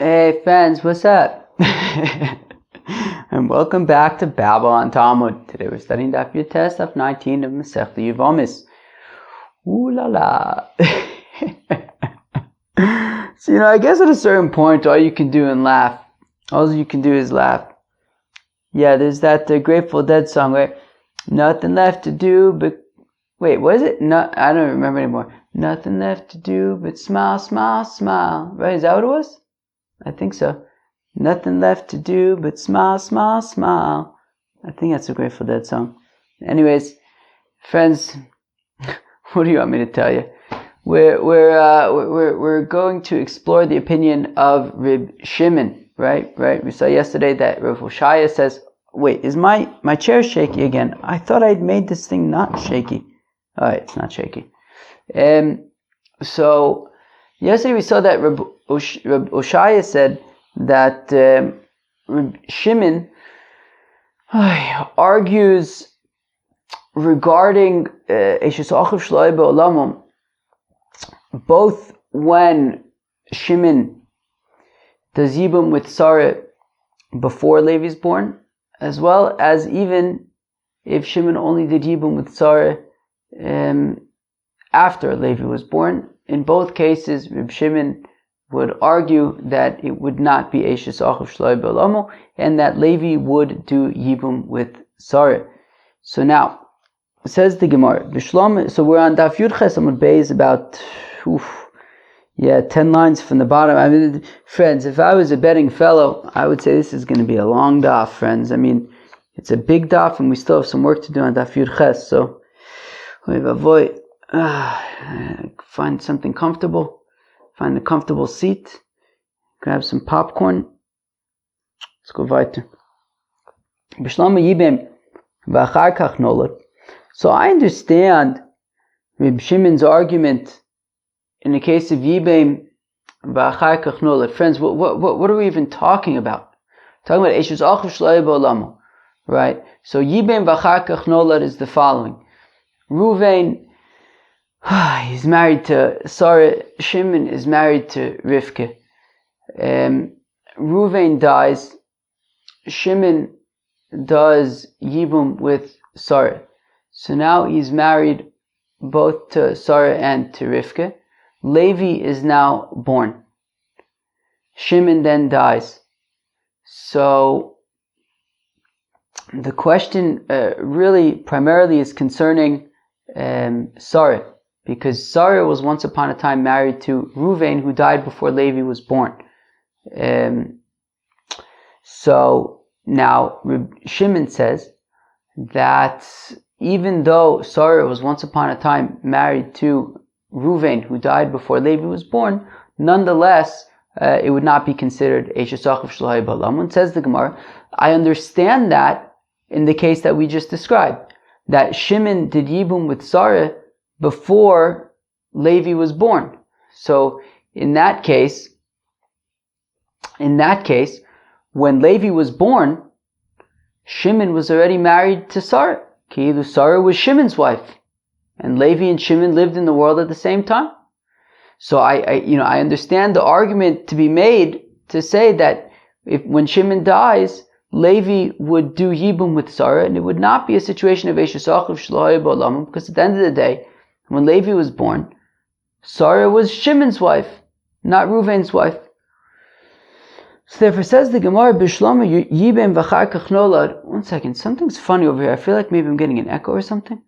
Hey friends, what's up? And welcome back to Babylon Talmud. Today we're studying Daf Yud Tes, Daf 19 of Masechta Yevamos. Ooh la la. So, I guess at a certain point, all you can do is laugh. Yeah, there's that Grateful Dead song, right? Nothing left to do but... Wait, what is it? No, I don't remember anymore. Nothing left to do but smile, smile, smile. Right, is that what it was? I think so. Nothing left to do but smile, smile, smile. I think that's a Grateful Dead song. Anyways, friends, what do you want me to tell you? We're going to explore the opinion of Reb Shimon, right? We saw yesterday that Rav Hoshaya says, "Wait, is my chair shaky again? I thought I'd made this thing not shaky." All right, it's not shaky. So yesterday we saw that Reb Hoshaya said that Reb Shimon argues regarding Ayshes ukhiv shelo ba'olamim, both when Shimon does Yibum with Sarah before Levi's born, as well as even if Shimon only did Yibum with Sarah after Levi was born. In both cases, Reb Shimon would argue that it would not be Ayshes ukhiv shelo ba'olamim, and that Levi would do Yibum with Sarah. So now, says the Gemara, so we're on Daf Yud Ches Amud Beis, about 10 lines from the bottom. I mean, friends, if I was a betting fellow, I would say this is going to be a long daf, friends. I mean, it's a big daf, and we still have some work to do on Daf Yud Ches. So, find something comfortable, find a comfortable seat, grab some popcorn. Let's go weiter. So I understand Reb Shimon's argument in the case of Yibem v'achar kach nolad. Friends, what are we even talking about? We're talking about Ayshes ukhiv shelo ba'olamim, right? So Yibem v'achar kach nolad is the following. Ruvain, he's married to Sarah. Shimon is married to Rivka. Ruvain dies. Shimon does Yibum with Sarah. So now he's married both to Sarah and to Rivka. Levi is now born. Shimon then dies. So the question really primarily is concerning Sarah, because Sarah was once upon a time married to Ruvain, who died before Levi was born. So now Shimon says that even though Sarah was once upon a time married to Ruvain, who died before Levi was born, nonetheless, it would not be considered Ayshes ukhiv shelo ba'olamim. Says the Gemara, I understand that in the case that we just described, that Shimon did Yibum with Sarah before Levi was born. So in that case, when Levi was born, Shimon was already married to Sarah. Sarah was Shimon's wife, and Levi and Shimon lived in the world at the same time. So I understand the argument to be made to say that when Shimon dies, Levi would do Yibum with Sarah, and it would not be a situation of Ayshes ukhiv shelo ba'olamim, because at the end of the day, when Levi was born, Sarah was Shimon's wife, not Ruvain's wife. So therefore says the Gemara, Bishlama Yibem v'achar kach nolad. One second, something's funny over here. I feel like maybe I'm getting an echo or something.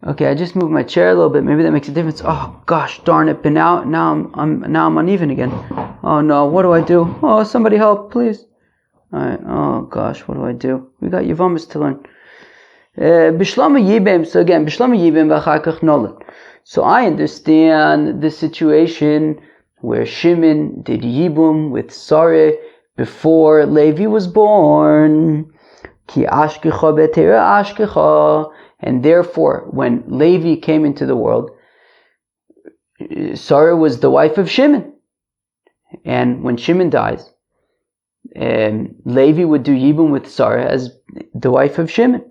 Okay, I just moved my chair a little bit. Maybe that makes a difference. Oh gosh, darn it! But now I'm uneven again. Oh no, what do I do? Oh, somebody help, please. All right. Oh gosh, what do I do? We got Yevamos to learn. Bishlama Yibem. So again, Bishlama Yibem v'achar kach nolad. So I understand the situation where Shimon did Yibum with Sarah before Levi was born. Ki ashkecha b'teira ashkecha. And therefore, when Levi came into the world, Sarah was the wife of Shimon. And when Shimon dies, Levi would do Yibum with Sarah as the wife of Shimon.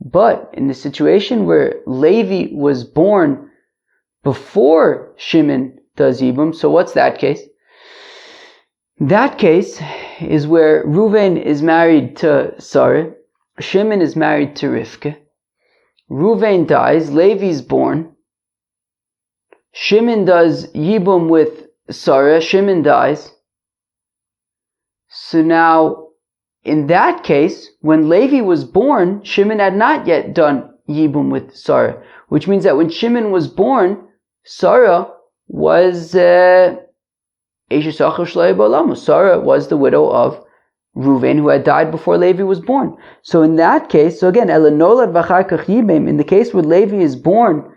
But in the situation where Levi was born before Shimon does Yibum. So what's that case? That case is where Reuven is married to Sarah, Shimon is married to Rivka. Reuven dies, Levi's born. Shimon does Yibum with Sarah, Shimon dies. So now, in that case, when Levi was born, Shimon had not yet done Yibum with Sarah, which means that when Shimon was born, Sarah was Ayshes ukhiv shelo. Sarah was the widow of Reuven, who had died before Levi was born. So in that case, so again, in the case where Levi is born,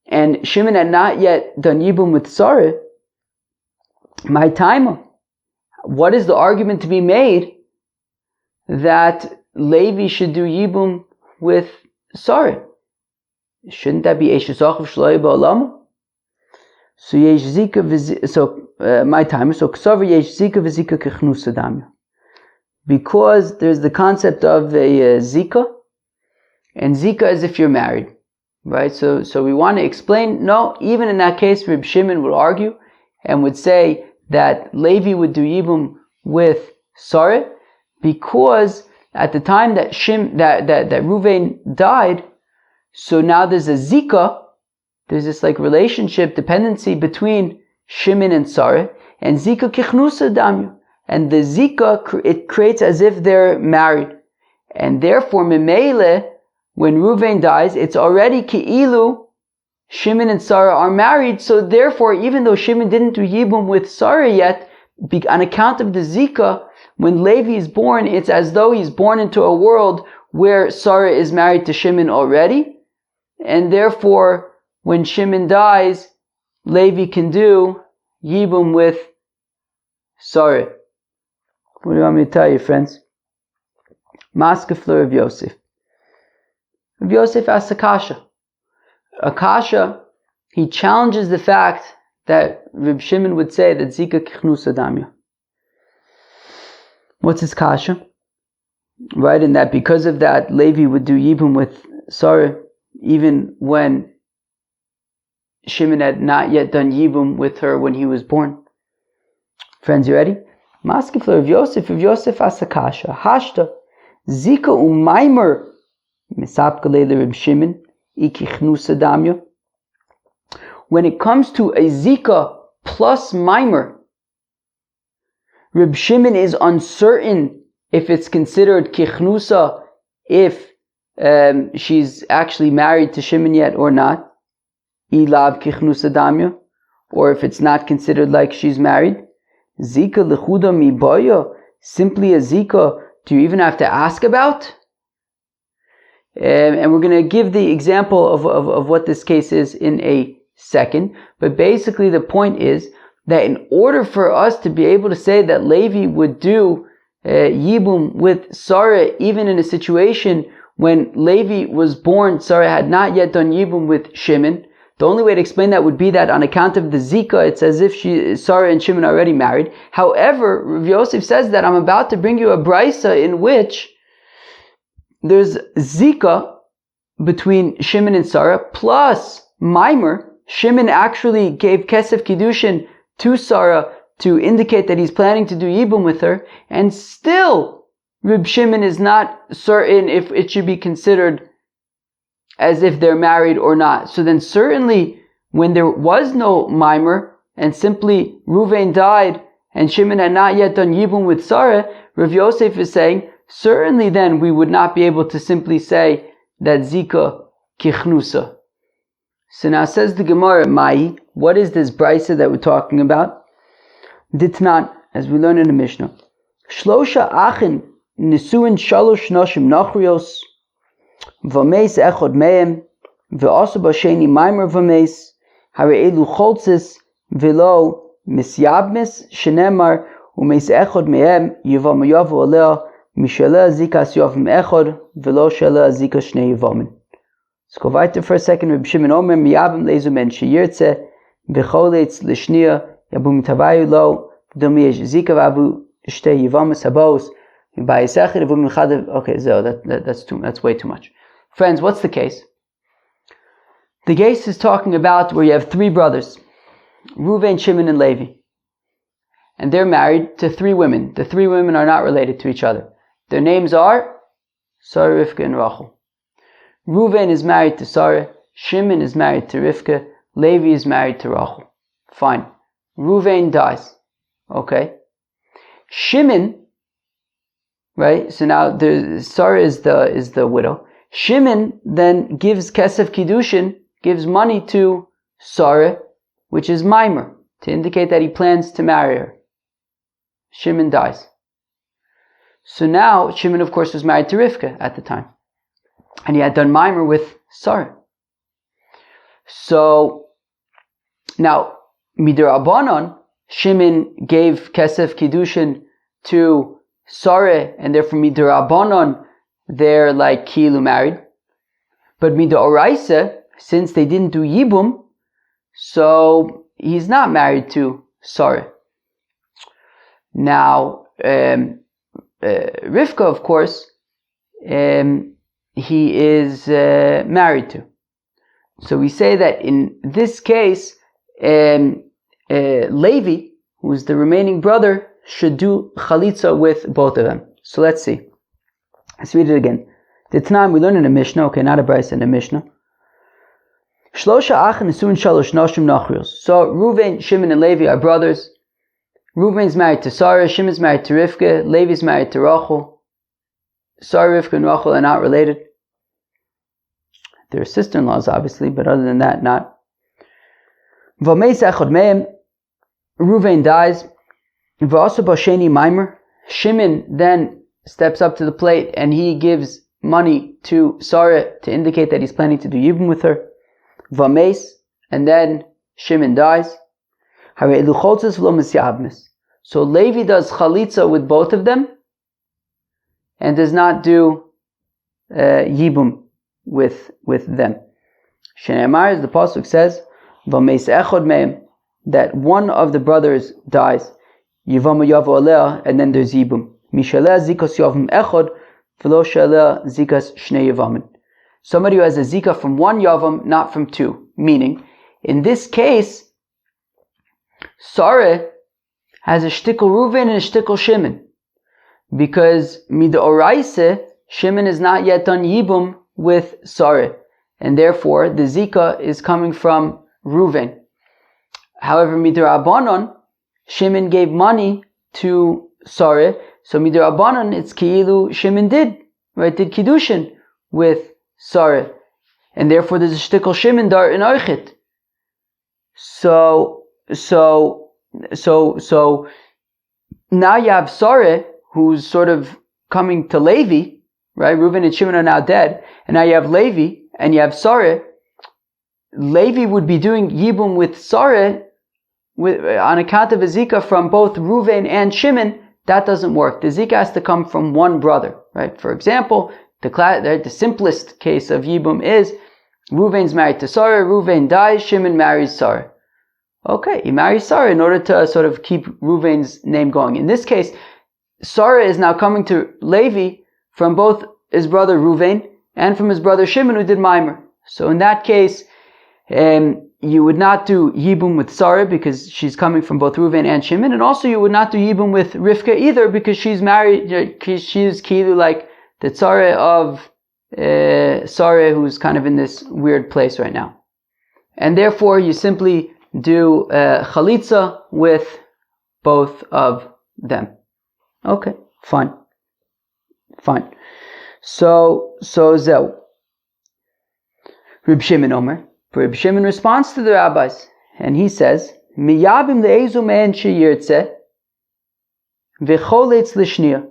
and Shimon had not yet done Yibum with Sarah, my time, what is the argument to be made that Levi should do Yibum with Sarah? Shouldn't that be Ayshes ukhiv shelo? So yesh zika my time. So ksaver yesh zika v'zika kechnusa damya. Because there's the concept of a zika, and zika is if you're married, right? So we want to explain. No, even in that case, Reb Shimon would argue and would say that Levi would do Yibum with Sarah, because at the time that Reuven died, so now there's a zika. There's this like relationship, dependency between Shimon and Sarah, and zika kichnusa damyu. And the zika, it creates as if they're married. And therefore, memele, when Reuven dies, it's already ki'ilu, Shimon and Sarah are married, so therefore, even though Shimon didn't do Yibum with Sarah yet, on account of the zika, when Levi is born, it's as though he's born into a world where Sarah is married to Shimon already, and therefore, when Shimon dies, Levi can do Yibum with Sarah. What do you want me to tell you, friends? Maskefler of Yosef. Rav Yosef asks Akasha. Akasha, he challenges the fact that Reb Shimon would say that Zika Kichnusa Damya. What's his kasha? Right, and that because of that, Levi would do Yibum with Sarah, even when Shimon had not yet done Yibum with her when he was born. Friends, you ready? Maskefler of Yosef asakasha. Hashta. Zika umaimer. Misapkalele Reb Shimon. Ikichnusa damyo. When it comes to a Zika plus mimer, Reb Shimon is uncertain if it's considered kichnusa, if she's actually married to Shimon yet or not. Ilav kichnusa damya. Or if it's not considered like she's married. Zika lechuda miboya, simply a zika, do you even have to ask about? And we're going to give the example of what this case is in a second. But basically the point is that in order for us to be able to say that Levi would do Yibum with Sarah, even in a situation when Levi was born, Sarah had not yet done Yibum with Shimon. The only way to explain that would be that on account of the Zika, it's as if Sarah and Shimon are already married. However, Rav Yosef says that I'm about to bring you a brisa in which there's Zika between Shimon and Sarah, plus Mimer. Shimon actually gave Kesef Kiddushin to Sarah to indicate that he's planning to do Yibum with her, and still Reb Shimon is not certain if it should be considered as if they're married or not. So then certainly when there was no mimer and simply Reuven died and Shimon had not yet done Yibum with Sarah, Rav Yosef is saying certainly then we would not be able to simply say that Zika kichnusa. So now says the Gemara, Mai, what is this brisa that we're talking about? Ditnan, as we learn in the Mishnah. Shlosha achin nisuin shalosh noshim nachrios v'meis echod mehem v'asu b'sheni maimer v'meis hare'elu choltzis v'lo misyabmis shenemar u'meis echod mehem yivam yavu aleh mishaleh zikas yavim echod v'lo shaleh zikas shnei yivamin. Let's go weiter for a second. Reb Shimon Omer miyabim lezu men sheyirtze v'choletz l'shniya yabum tavayu lo v'dom yesh zika v'avu shtei Yevamos habos. Okay, so that's way too much. Friends, what's the case? The case is talking about where you have three brothers. Reuven, Shimon, and Levi. And they're married to 3 women. The 3 women are not related to each other. Their names are Sarah, Rivka, and Rachel. Reuven is married to Sarah. Shimon is married to Rivka. Levi is married to Rachel. Fine. Reuven dies. Okay. Shimon, right? So now Sarah is the widow. Shimon then gives kesef kiddushin, gives money to Sarah, which is mimer, to indicate that he plans to marry her. Shimon dies. So now, Shimon of course was married to Rivka at the time. And he had done mimer with Sarah. So, now, Midrabanan, Shimon gave kesef kiddushin to Sarah, and therefore Midrabanan, they're like kilu married. But Midoraisa, since they didn't do yibum, so he's not married to Sarah. Now, Rivka, of course, he is married to. So we say that in this case, Levi, who is the remaining brother, should do chalitza with both of them. So let's see. Let's read it again. The Tanam we learn in a Mishnah, okay, not a Brisa, in a Mishnah. Shlosha ach nesuin shalosh noshim nachrios. So Reuven, Shimon, and Levi are brothers. Reuven is married to Sarah, Shimon is married to Rivka, Levi is married to Rachel. Sarah, Rivka, and Rachel are not related. They're sister-in-laws, obviously, but other than that, not. Reuven dies. Shimon then steps up to the plate and he gives money to Sarah to indicate that he's planning to do yibum with her. And then Shimon dies. So Levi does chalitza with both of them and does not do yibum with them. Shenemar, as the pasuk says, that one of the brothers dies, Yevamos, and then there's yibum. Somebody who has a zika from one yavam, not from 2. Meaning, in this case, Sarah has a shtickle Reuven and a shtickle Shimon, because midoraisa Shimon is not yet done yibum with Sarah, and therefore the zika is coming from Reuven. However, midrabanan, Shimon gave money to Sarah, so midrabanan it's ki'ilu Shimon did kiddushin with Sarah, and therefore there's a shtickle Shimon dar in Archit. So now you have Sarah, who's sort of coming to Levi, right? Reuven and Shimon are now dead, and now you have Levi, and you have Sarah. Levi would be doing yibum with Sarah on account of a zika from both Reuven and Shimon. That doesn't work. The zika has to come from one brother, right? For example, the simplest case of yibum is Reuven's married to Sarah, Reuven dies, Shimon marries Sarah. Okay, he marries Sarah in order to sort of keep Reuven's name going. In this case, Sarah is now coming to Levi from both his brother Reuven and from his brother Shimon, who did mimer. So in that case, you would not do yibum with Sarah because she's coming from both Reuven and Shimon, and also you would not do yibum with Rivka either because she's married, she's kilu like the tzara of Sarah, who's kind of in this weird place right now. And therefore you simply do chalitza with both of them. Okay, fine. So Zeu. Reb Shimon Omer. Reb Shimon responds to the rabbis, and he says, Miyabim le'ezu me'en sheyirtze v'choletz l'shniya,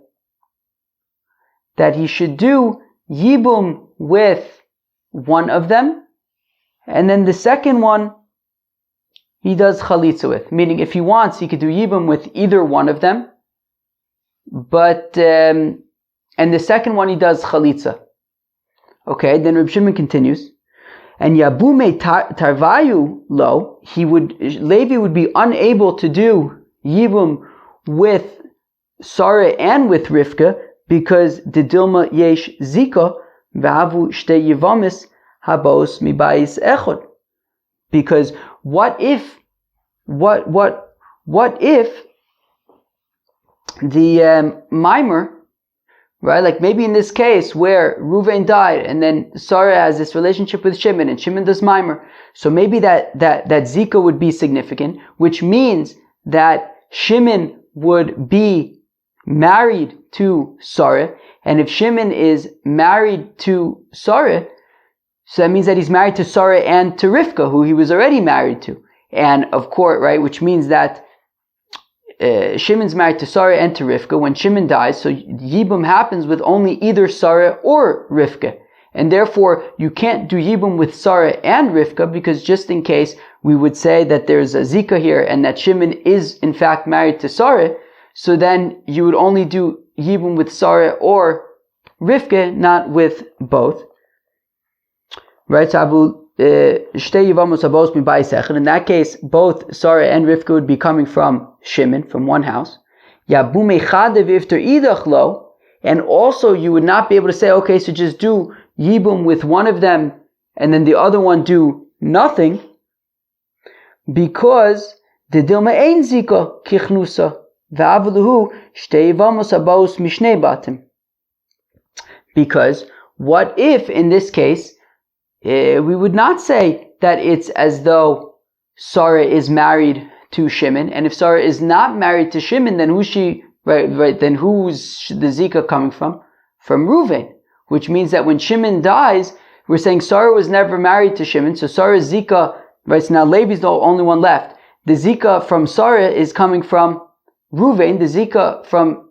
that he should do yibum with one of them, and then the second one he does chalitza with. Meaning, if he wants, he could do yibum with either one of them, but and the second one he does chalitza. Okay, then Reb Shimon continues, and yabume tarvayu lo, Levi would be unable to do yibum with Sarah and with Rivka because the dilma yesh zika v'havu shtei Yevamos habos mibayis echod. Because what if what if the mimer, right? Like maybe in this case where Ruvain died and then Sarah has this relationship with Shimon and Shimon does mimer. So maybe that zika would be significant, which means that Shimon would be married to Sarah. And if Shimon is married to Sarah, so that means that he's married to Sarah and to Rivka, who he was already married to. And of course, right, which means that Shimon's married to Sarah and to Rivka. When Shimon dies, so Yibum happens with only either Sarah or Rivka. And therefore, you can't do Yibum with Sarah and Rivka, because just in case we would say that there's a Zika here and that Shimon is in fact married to Sarah, so then you would only do Yibum with Sarah or Rivka, not with both. Right? So in that case, both Sarah and Rivka would be coming from Shimon, from one house. And also you would not be able to say, okay, so just do Yibum with one of them and then the other one do nothing, because the Dilma ein Zika kichnusa v'avaluhu shtei Yevamos abos mishnei batim. Because what if in this case we would not say that it's as though Sarah is married to Shimon, and if Sarah is not married to Shimon, then who's she? Right. Then who's the Zika coming from? From Ruvain, which means that when Shimon dies, we're saying Sarah was never married to Shimon, so Sarah's Zika, right? So now Levi's the only one left. The Zika from Sarah is coming from Ruvain. The Zika from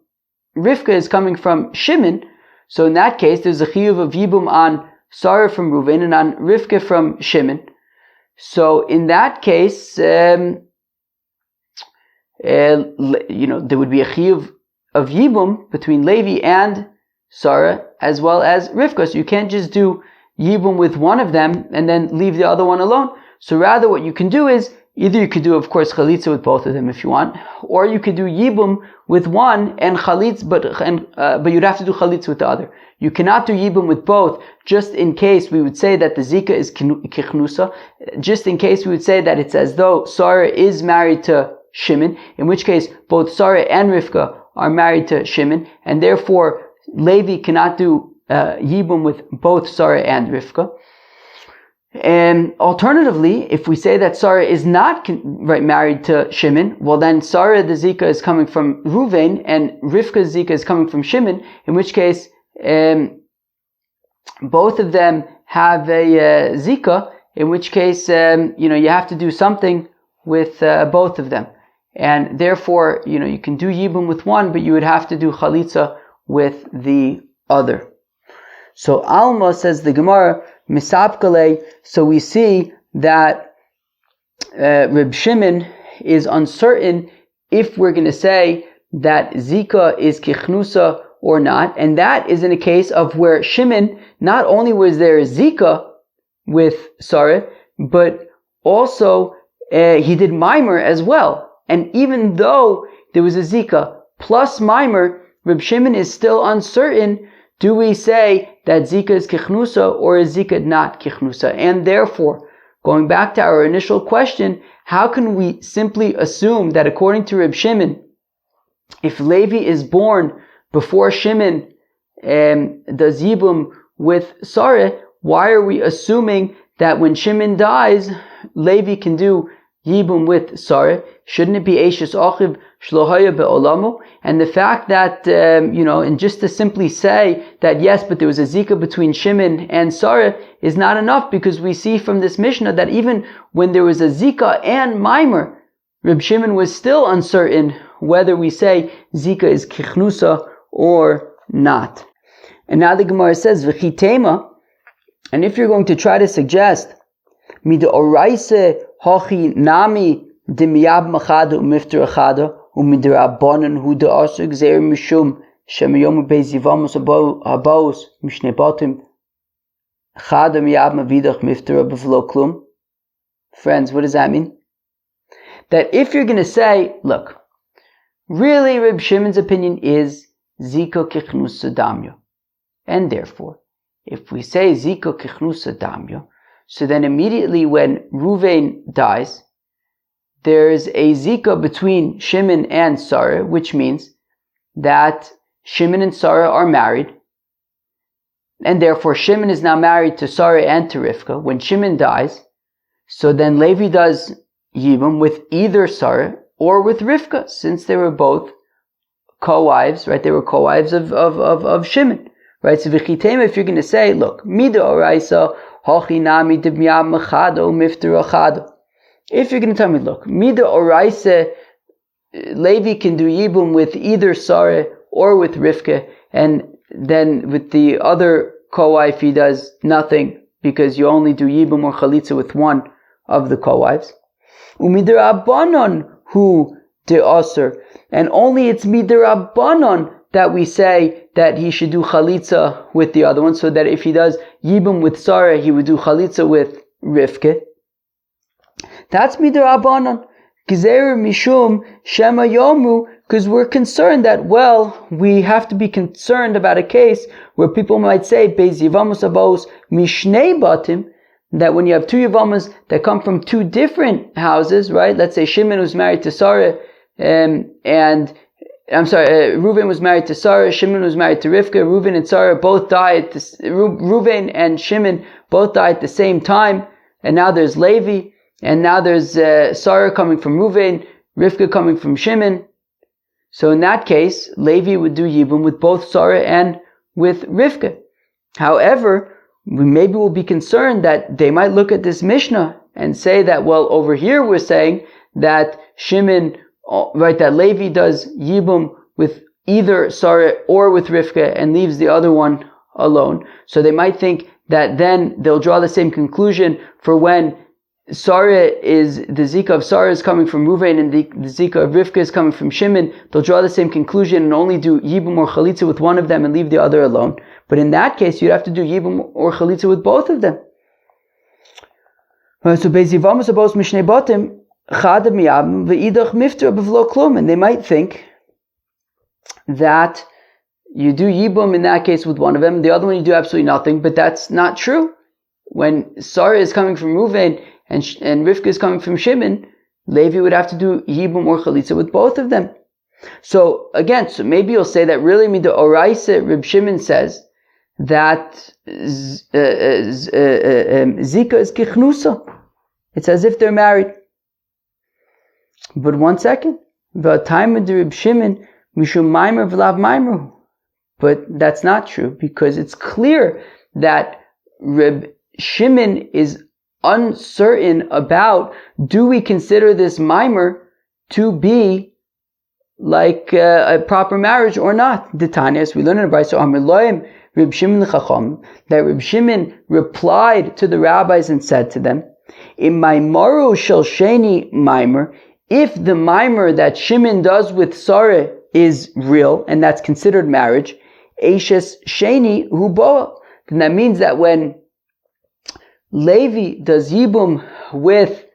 Rivka is coming from Shimon. So in that case, there's a chiyuv of Yibum on Sarah from Ruvain and on Rivka from Shimon. So in that case, there would be a chiyuv of Yibum between Levi and Sarah as well as Rivka. So you can't just do Yibum with one of them and then leave the other one alone. So rather what you can do is, either you could do, of course, chalitza with both of them if you want, or you could do Yibum with one and chalitz, but you'd have to do chalitza with the other. You cannot do Yibum with both, just in case we would say that the Zika is kichnusa, just in case we would say that it's as though Sarah is married to Shimon, in which case both Sarah and Rivka are married to Shimon, and therefore Levi cannot do Yibum with both Sarah and Rivka. And alternatively, if we say that Sarah is not married to Shimon, well then Sarah, the Zika, is coming from Ruvain, and Rivka's Zika is coming from Shimon, in which case both of them have a Zika, in which case you have to do something with both of them. And therefore, you can do Yibum with one, but you would have to do Chalitza with the other. So Alma, says the Gemara, Misapkale, so we see that Reb Shimon is uncertain if we're going to say that Zika is Kichnusa or not, and that is in a case of where Shimon, not only was there a Zika with Sarah, but also he did Mimer as well. And even though there was a Zika plus Mimer, Reb Shimon is still uncertain. Do we say that Zika is Kichnusa or is Zika not Kichnusa? And therefore, going back to our initial question, how can we simply assume that according to Reb Shimon, if Levi is born before Shimon does Yibum with Sarah, why are we assuming that when Shimon dies, Levi can do Yibum with Sarah? Shouldn't it be Ayshes ukhiv shelo huyuh be'olamo? And the fact that, and just to simply say that yes, but there was a Zika between Shimon and Sarah is not enough, because we see from this Mishnah that even when there was a Zika and Mimer, Reb Shimon was still uncertain whether we say Zika is Kichnusa or not. And now the Gemara says, V'chitema, and if you're going to try to suggest, Mida oraise hachi nami dimiyab machada umifter achada umidrabanan hu da asuk zer mishum shemayom bez Yevamos habos mishne batim chada miyab mavidach mifter bevlo klum. Friends, what does that mean? That if you're going to say, look, really Reb Shimon's opinion is Zika kichnusa damyo, and therefore, if we say Zika kichnusa damyo, so then immediately when Ruvain dies, there's a zika between Shimon and Sarah, which means that Shimon and Sarah are married, and therefore Shimon is now married to Sarah and to Rivka. When Shimon dies, so then Levi does Yibum with either Sarah or with Rivka, since they were both co-wives, right? They were co-wives of Shimon, right? So v'chitema, if you're going to say, look, mida oraisa, hochi nami dibmiyam mechado mifter achado. If you're going to tell me, look, mida oraisa, Levi can do Yibum with either Sarah or with Rivka, and then with the other co-wife he does nothing, because you only do Yibum or Chalitza with one of the co-wives. Umidirabanon hu de'aser, and only it's midirabanon that we say that he should do Chalitza with the other one, so that if he does Yibum with Sarah, he would do Chalitza with Rivka. That's midirabanon. Gezer mishum shema yomu, because we're concerned that, well, we have to be concerned about a case where people might say, Beis Yevamos abos mishnei batim, that when you have two Yevamos that come from two different houses, right? Let's say Shimon was married to Sarah, Reuven was married to Sarah, Shimon was married to Rivka, Reuven and Sarah both died, Reuven and Shimon both died at the same time, and now there's Levi, and now there's Sarah coming from Reuven, Rivka coming from Shimon. So in that case, Levi would do Yibum with both Sarah and with Rivka. However, we maybe will be concerned that they might look at this Mishnah and say that, well, over here we're saying that Shimon, right, that Levi does Yibum with either Sarah or with Rivka and leaves the other one alone. So they might think that then they'll draw the same conclusion for when Sarah is, the zika of Sarah is coming from Reuven and the zika of Rivka is coming from Shimon. They'll draw the same conclusion and only do Yibum or Chalitza with one of them and leave the other alone. But in that case, you'd have to do Yibum or Chalitza with both of them. So Beis Yevamos abos mishnei batim chad miyabim ve'idach mifter b'vlo klum, and they might think that you do Yibum in that case with one of them, the other one you do absolutely nothing, but that's not true. When Sarah is coming from Reuven and Rivka is coming from Shimon, Levi would have to do Yibum or Chalitza with both of them. So again, so maybe you'll say that really the Oraisa Reb Shimon says that Zika is Kichnusa. It's as if they're married. But one second. But that's not true, because it's clear that Reb Shimon is uncertain about, do we consider this mimer to be like a proper marriage or not? The Tanya, we learn in the Brayso, Amar Loim Reb Shimon l'chacham, that Reb Shimon replied to the rabbis and said to them, "In maimaru shel sheni mimer, if the mimer that Shimon does with Sarah is real and that's considered marriage, Ayshes sheni hu boa," then that means that when Levi does Yibum with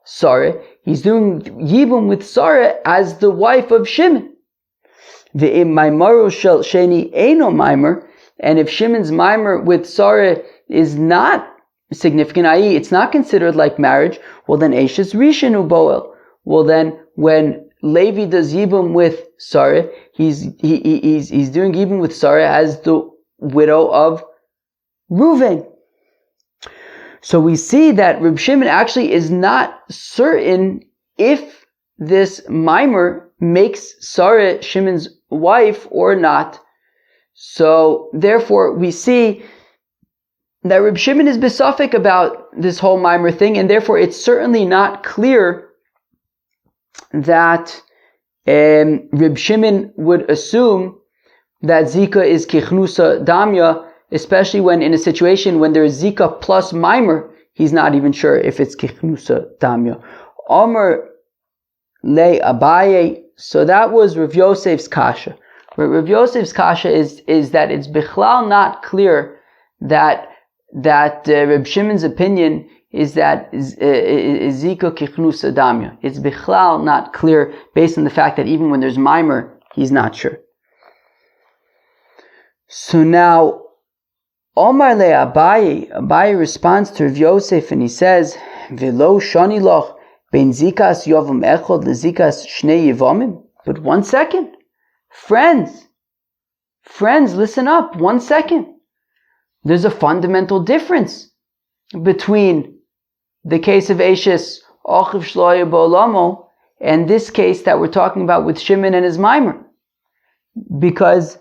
Sarah, he's doing Yibum with Sarah as the wife of Shimon. Ve'im maimaru shel sheni eino mimer, and if Shimon's mimer with Sarah is not significant, i.e. it's not considered like marriage, well then Ayshes rishon hu boel. Well then, when Levi does Yibum with Sarah, he's doing Yibum with Sarah as the widow of Reuven. So we see that Reb Shimon actually is not certain if this mimer makes Sarah Shimon's wife or not. So therefore we see that Reb Shimon is besafek about this whole mimer thing, and therefore it's certainly not clear that Reb Shimon would assume that Zika is kichnusa damya, especially when in a situation when there is Zika plus mimer, he's not even sure if it's kichnusa damya. Omer le Abaye, so that was Rav Yosef's kasha. Rav Yosef's kasha is that it's bichlal not clear that Reb Shimon's opinion is that Zika kichnusa damya. It's bichlal not clear based on the fact that even when there's mimer, he's not sure. So now, Omar le Abaye responds to Rav Yosef and he says, "Velo shani loch Ben zikas yavam echod lezikas shnei yevamim. But 1 second. Friends, listen up. 1 second. There's a fundamental difference between the case of Ayshes, ukhiv shelo ba'olamo, and this case that we're talking about with Shimon and his mimer. Because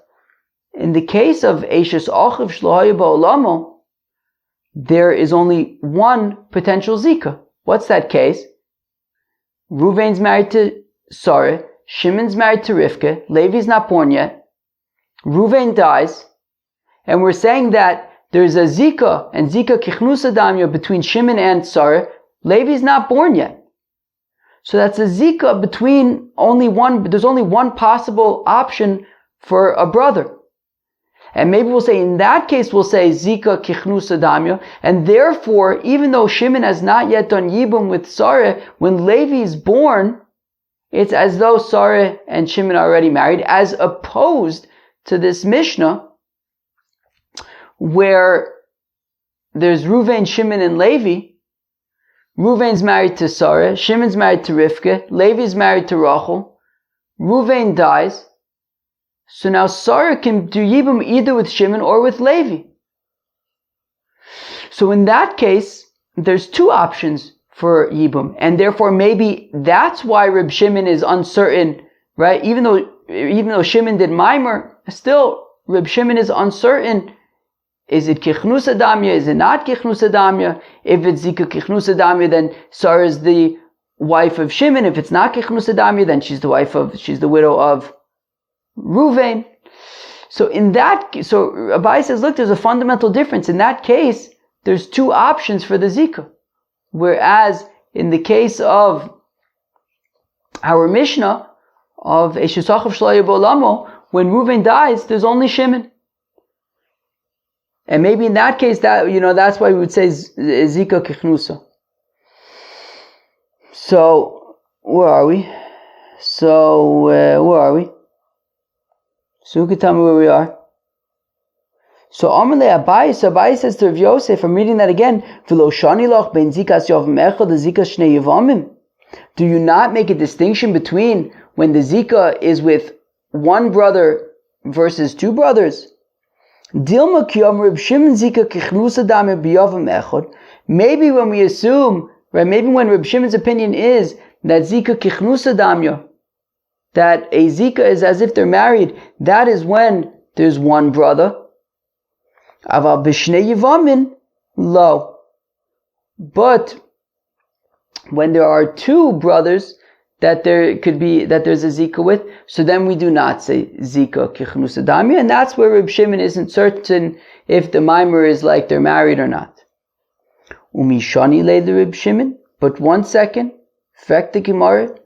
in the case of Ayshes, ukhiv shelo ba'olamo, there is only one potential zika. What's that case? Ruvain's married to Sarah, Shimon's married to Rivka, Levi's not born yet, Ruvain dies, and we're saying that there's a zika and zika kichnusa damya between Shimon and Sarah. Levi's not born yet. So that's a zika between there's only one possible option for a brother. And maybe we'll say, in that case, we'll say zika kichnusa damya, and therefore, even though Shimon has not yet done yibum with Sarah, when Levi is born, it's as though Sarah and Shimon are already married, as opposed to this Mishnah, where there's Ruvain, Shimon, and Levi. Ruvain's married to Sarah, Shimon's married to Rivka, Levi's married to Rachel. Ruvain dies, so now Sarah can do Yibum either with Shimon or with Levi. So in that case, there's two options for Yibum, and therefore maybe that's why Reb Shimon is uncertain, right? Even though Shimon did Maimer, still Reb Shimon is uncertain. Is it kichnusa damya? Is it not kichnusa damya? If it's zika kichnusa damya, then Sarah is the wife of Shimon. If it's not kichnusa damya, then she's the widow of Ruvain. So Abai says, look, there's a fundamental difference. In that case, there's two options for the zika. Whereas in the case of our Mishnah of Ayshes ukhiv shelo ba'olamo, when Ruvain dies, there's only Shimon. And maybe in that case, that's why we would say zika kichnusa. So, where are we? So who can tell me where we are? So Abai says to Rav Yosef, I'm reading that again, do you not make a distinction between when the zika is with one brother versus two brothers? Maybe when we assume, right, maybe when Reb Shimon's opinion is that zika kichnusa damya, that a zika is as if they're married, that is when there's one brother. Aval b'shnei yevamin, lo. But when there are two brothers that there's a zika with, so then we do not say zika kichnusa damya, and that's where Reb Shimon isn't certain if the mimer is like they're married or not. Umishani le'le Reb Shimon. But 1 second, fact the Gemara,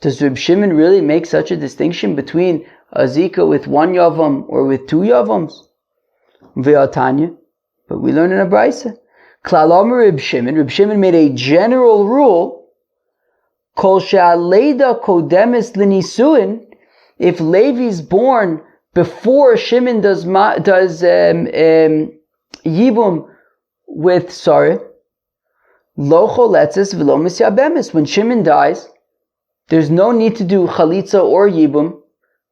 does Reb Shimon really make such a distinction between a zika with one yavam or with two yavams? Ve'atanya, but we learn in a brayso. Klal Reb Shimon made a general rule. Kol she'aleida kodemes l'nisuin, if Levi's born before Shimon does yibum with Sarah, lo choletzes v'lo misyabemis. When Shimon dies, there's no need to do chalitza or yibum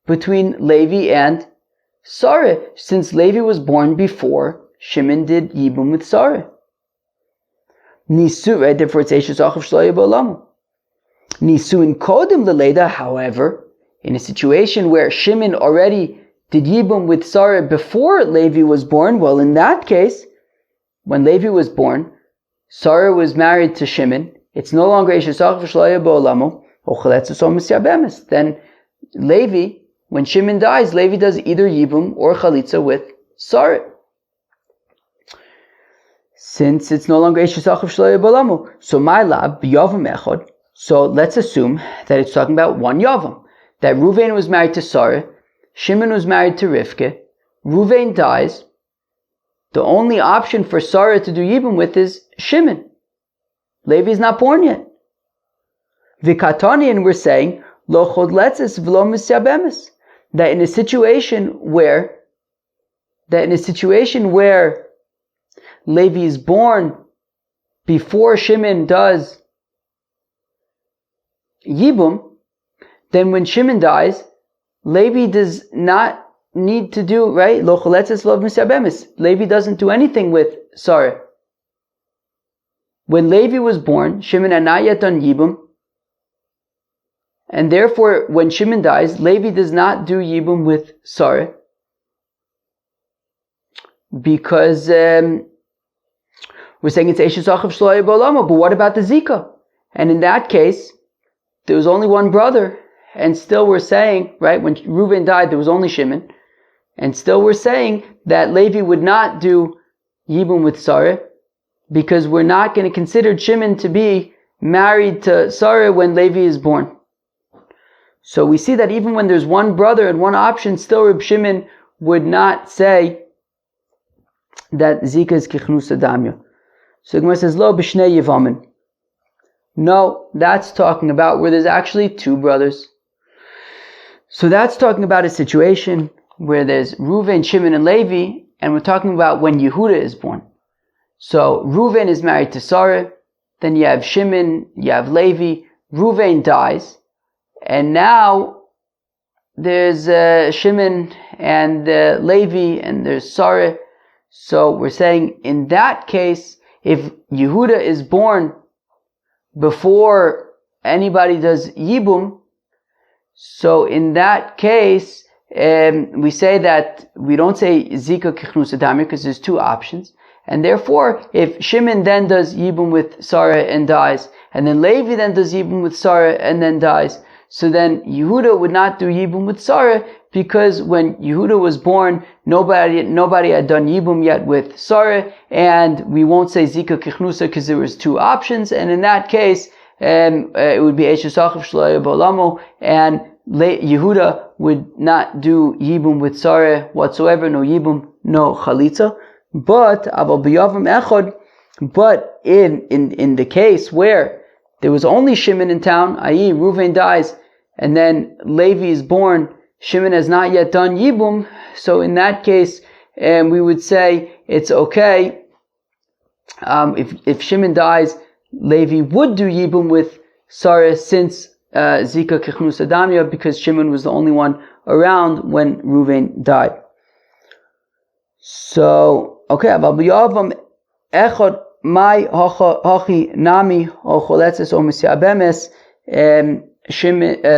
between Levi and Sarah, since Levi was born before Shimon did yibum with Sarah. Nisu, right? Therefore it's Ayshes ukhiv shelo ba'olamo. Nisuin kodim leleida, however, in a situation where Shimon already did yibum with Sarah before Levi was born, well, in that case, when Levi was born, Sarah was married to Shimon. It's no longer Ayshes ukhiv shelo ba'olamo. Then Levi, when Shimon dies, Levi does either yibum or chalitza with Sarah. Since it's no longer Ayshes ukhiv shelo ba'olamo, so my lab b'yavam echad. So let's assume that it's talking about one yavam. That Ruvain was married to Sarah, Shimon was married to Rivka. Ruvain dies. The only option for Sarah to do yibum with is Shimon. Levi is not born yet. Vikatani, and we're saying lo chodletzes v'lo misyabemis, that in a situation where Levi is born before Shimon does Yibum, then when Shimon dies, Levi does not need to do, right? Lo choletzes lo misyabemis. Levi doesn't do anything with Sarah. When Levi was born, Shimon had not yet done Yibum, and therefore when Shimon dies, Levi does not do Yibum with Sarah, because we're saying it's Ayshes ukhiv shelo bolamo. But what about the Zika? And in that case, there was only one brother, and still we're saying, right, when Reuven died, there was only Shimon, and still we're saying that Levi would not do Yibum with Sarah, because we're not going to consider Shimon to be married to Sarah when Levi is born. So we see that even when there's one brother and one option, still Reb Shimon would not say that Zika is kichnusa damya. So the Gemara says, Lo b'shnei Yevamin. No, that's talking about where there's actually two brothers. So that's talking about a situation where there's Reuven, Shimon, and Levi, and we're talking about when Yehuda is born. So Reuven is married to Sarah, then you have Shimon, you have Levi, Reuven dies, and now there's Shimon and Levi, and there's Sarah. So we're saying in that case, if Yehuda is born before anybody does Yibum, so in that case, we say that we don't say Zika kichnusa damir because there's two options. And therefore, if Shimon then does Yibum with Sarah and dies, and then Levi then does Yibum with Sarah and then dies, so then Yehuda would not do Yibum with Sarah, because when Yehuda was born, nobody had done Yibum yet with Sarah, and we won't say Zika kichnusa because there was two options, and in that case, it would be Ayshes ukhiv shelo bolamo, and Yehuda would not do Yibum with Sarah whatsoever, no Yibum, no Chalitza. But in the case where there was only Shimon in town, i.e. Reuven dies, and then Levi is born, Shimon has not yet done Yibum, so in that case, we would say it's okay. If Shimon dies, Levi would do Yibum with Sarah, since Zika kichnusa damya, because Shimon was the only one around when Reuven died. So, okay, echad mai hachi nami o choletzes o misyabemes.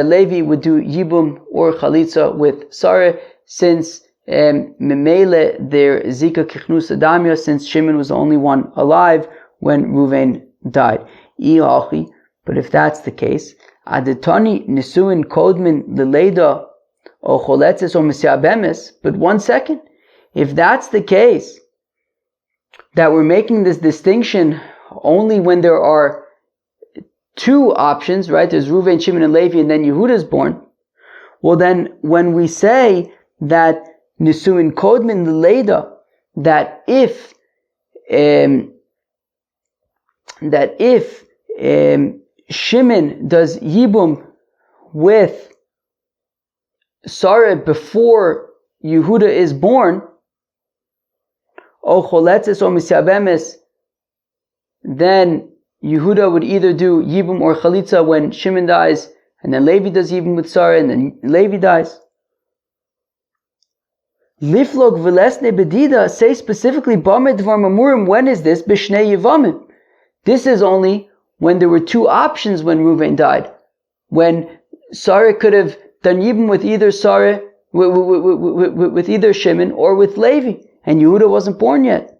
Levi would do Yibum or Chalitza with Sarah, since Memele their Zika kichnusa damya, since Shimon was the only one alive when Reuven died. But if that's the case, adetani nisuin kodmin leleida o choletzes o misyabemes. But one second, if that's the case, that we're making this distinction only when there are two options, right? There's Reuven, Shimon, and Levi, and then Yehuda is born. Well, then when we say that nisuin kodmin leleida, that if Shimon does Yibum with Sarah before Yehuda is born, o choletzes o misyabemes, then Yehuda would either do Yibum or Chalitza when Shimon dies, and then Levi does Yibum with Sarah, and then Levi dies. Liflog v'lesne bedida, say specifically Bameh Dvar Mamurim, when is this? B'shnei Yevamim. This is only when there were two options when Reuven died. When Sarah could have done Yibum with either Sarah, with either Shimon or with Levi, and Yehuda wasn't born yet.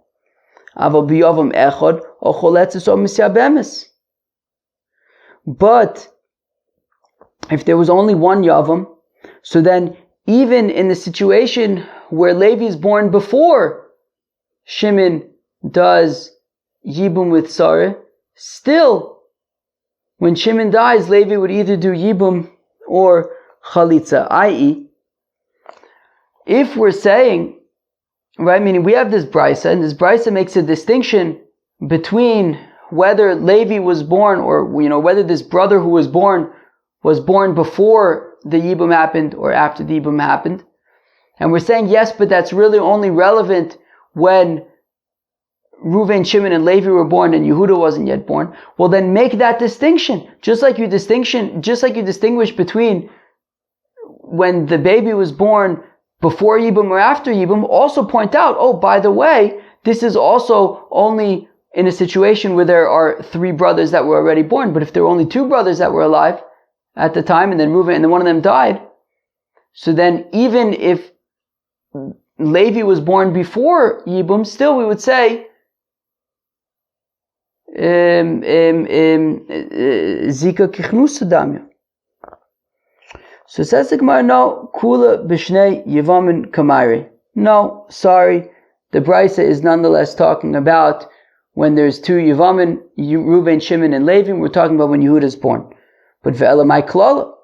But if there was only one Yavam, so then even in the situation where Levi is born before Shimon does Yibum with Sarah, still, when Shimon dies, Levi would either do Yibum or Chalitza, i.e., if we're saying, right, meaning we have this Brisa, and this Brisa makes a distinction between whether Levi was born, or, whether this brother who was born before the Yibum happened or after the Yibum happened. And we're saying, yes, but that's really only relevant when Reuven, Shimon, and Levi were born and Yehuda wasn't yet born, well then make that distinction. Just like you distinguish between when the baby was born before Yibum or after Yibum, also point out, oh, by the way, this is also only in a situation where there are 3 brothers that were already born. But if there were only 2 brothers that were alive at the time, and then Reuven, and then one of them died, so then even if Levi was born before Yibum, still we would say Zika kichnusa damya. So says the Gemara, no, kula b'shnei Yevamin kamayri. No, sorry, the Brisa is nonetheless talking about when there's 2 Yevamin, Reuven, Shimon, and Levi. We're talking about when Yehuda is born. But ve'elamai klala.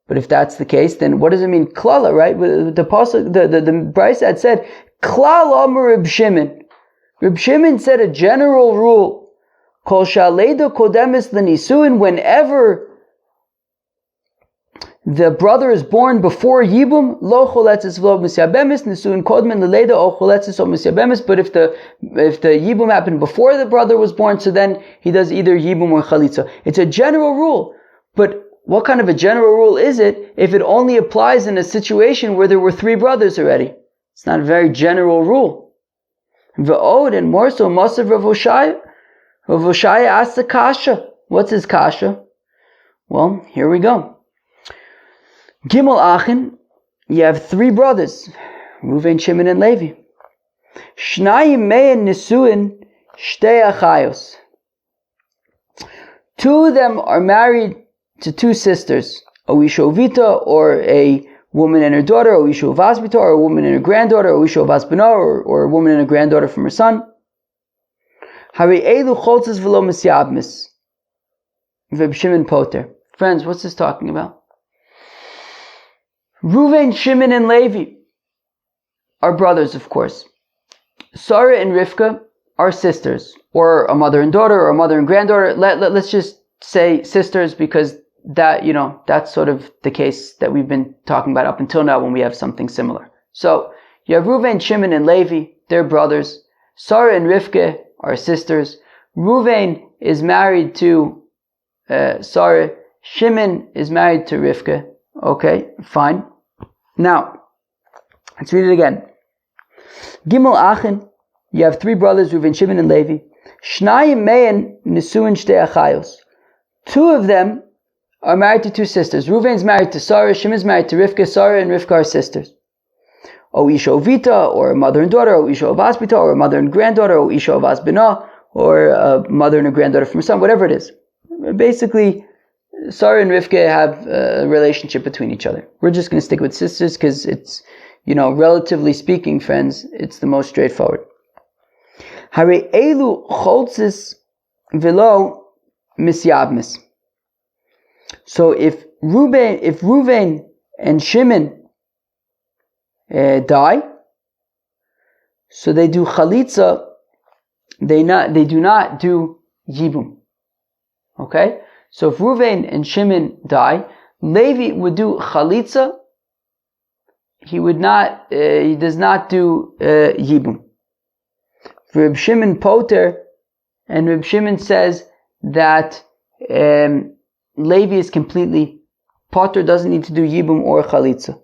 But if that's the case, then what does it mean klala, right? The Brisa had said klala amar Reb Shimon. Reb Shimon said a general rule. Kol shaleda kodemis l'nisuin, whenever the brother is born before Yibum, lo choletzis v'lo misyabemis, nisuin kodmen l'leda o choletzis o misyabemis. But if the Yibum happened before the brother was born, so then he does either Yibum or chalitza. It's a general rule. But what kind of a general rule is it if it only applies in a situation where there were 3 brothers already? It's not a very general rule. V'od, and more so, Masav Rav Hoshaya. Rav Hoshaya asked the kasha. What's his kasha? Well, here we go. Gimel Achin, you have 3 brothers, Reuven, Shimon, and Levi. Shnayim me'en nisuin shtei achayos. 2 of them are married to 2 sisters, a Ishovita, or a woman and her daughter, or Ishovasbita, or a woman and her granddaughter, or Ishovasbina, or a woman and a granddaughter from her son. Hari elu choltzes v'lo misyabmis. Reb Shimon Poter. Friends, what's this talking about? Reuven, Shimon, and Levi are brothers, of course. Sarah and Rivka are sisters, or a mother and daughter, or a mother and granddaughter. Let's just say sisters, because that, that's sort of the case that we've been talking about up until now when we have something similar. So, you have Reuven, Shimon, and Levi, they're brothers. Sarah and Rivka are sisters. Reuven is married to Sarah. Shimon is married to Rivka. Okay, fine. Now, let's read it again. Gimel Achin, you have 3 brothers, Reuven, Shimon, and Levi. Shnayim me'en nisuin shtei achayos. 2 of them are married to 2 sisters. Reuven is married to Sarah, Shimon is married to Rivka. Sarah and Rivka are sisters. O Ishovita, or a mother and daughter, O Ishovasbita, or a mother and granddaughter, O Ishovasbina, or a mother and a granddaughter from her son, whatever it is. Basically, Sarah and Rivka have a relationship between each other. We're just going to stick with sisters because it's, relatively speaking, friends, it's the most straightforward. Hare elu choltzis v'lo misyabmis. So if Reuven and Shimon die, so they do chalitza, they do not do yibum. Okay? So if Reuven and Shimon die, Levi would do chalitza. He does not do yibum. Reb Shimon Poter, and Reb Shimon says that Levi is completely Poter, doesn't need to do yibum or chalitza.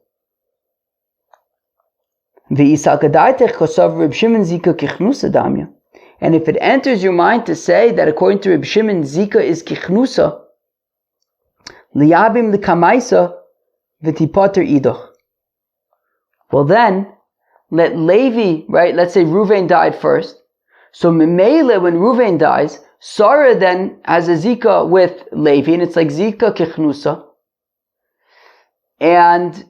And if it enters your mind to say that according to Reb Shimon, Zika is kichnusa, liyabim l'kamaisa v'tipoter idoch. Well then, let Levi, right, let's say Reuven died first. So Memele, when Reuven dies, Sarah then has a Zika with Levi, and it's like Zika kichnusa. And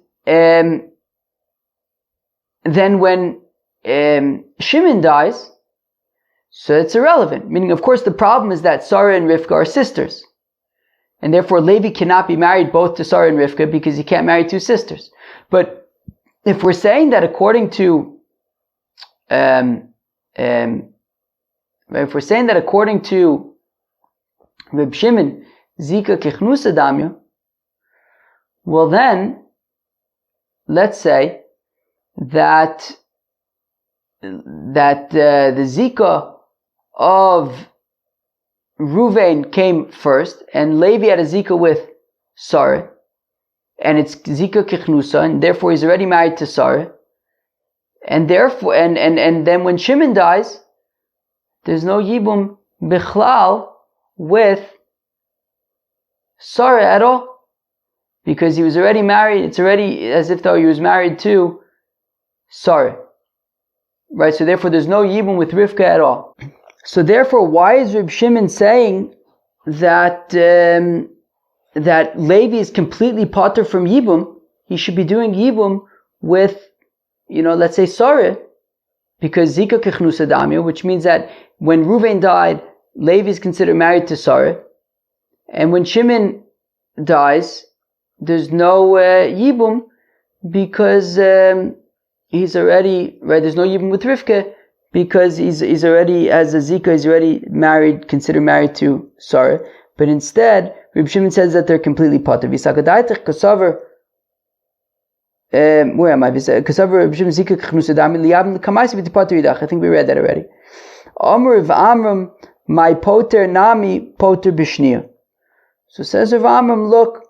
then when Shimon dies, so it's irrelevant. Meaning, of course, the problem is that Sarah and Rivka are sisters. And therefore, Levi cannot be married both to Sarah and Rivka because he can't marry 2 sisters. But if we're saying that according to, Reb Shimon, Zika kichnusa damya, well then, let's say that the Zika of Ruvain came first, and Levi had a zika with Sarah, and it's zika kichnusa, and therefore he's already married to Sarah, and therefore, and then when Shimon dies, there's no yibum bichlal with Sarah at all, because he was already married. It's already as if though he was married to Sarah, right? So therefore, there's no yibum with Rivka at all. So therefore, why is Reb Shimon saying that that Levi is completely pater from yibum? He should be doing yibum with, let's say Sarah, because zika kichnusa damya, which means that when Reuven died, Levi is considered married to Sarah, and when Shimon dies, there's no yibum because he's already, right, there's no yibum with Rivka because he's already, as a zika, he's already married, considered married to Sarah. But instead, Reb Shimon says that they're completely pater. Where am I? I think we read that already. Amram, my poter nami poter b'shnia. So says Rav Amram, look,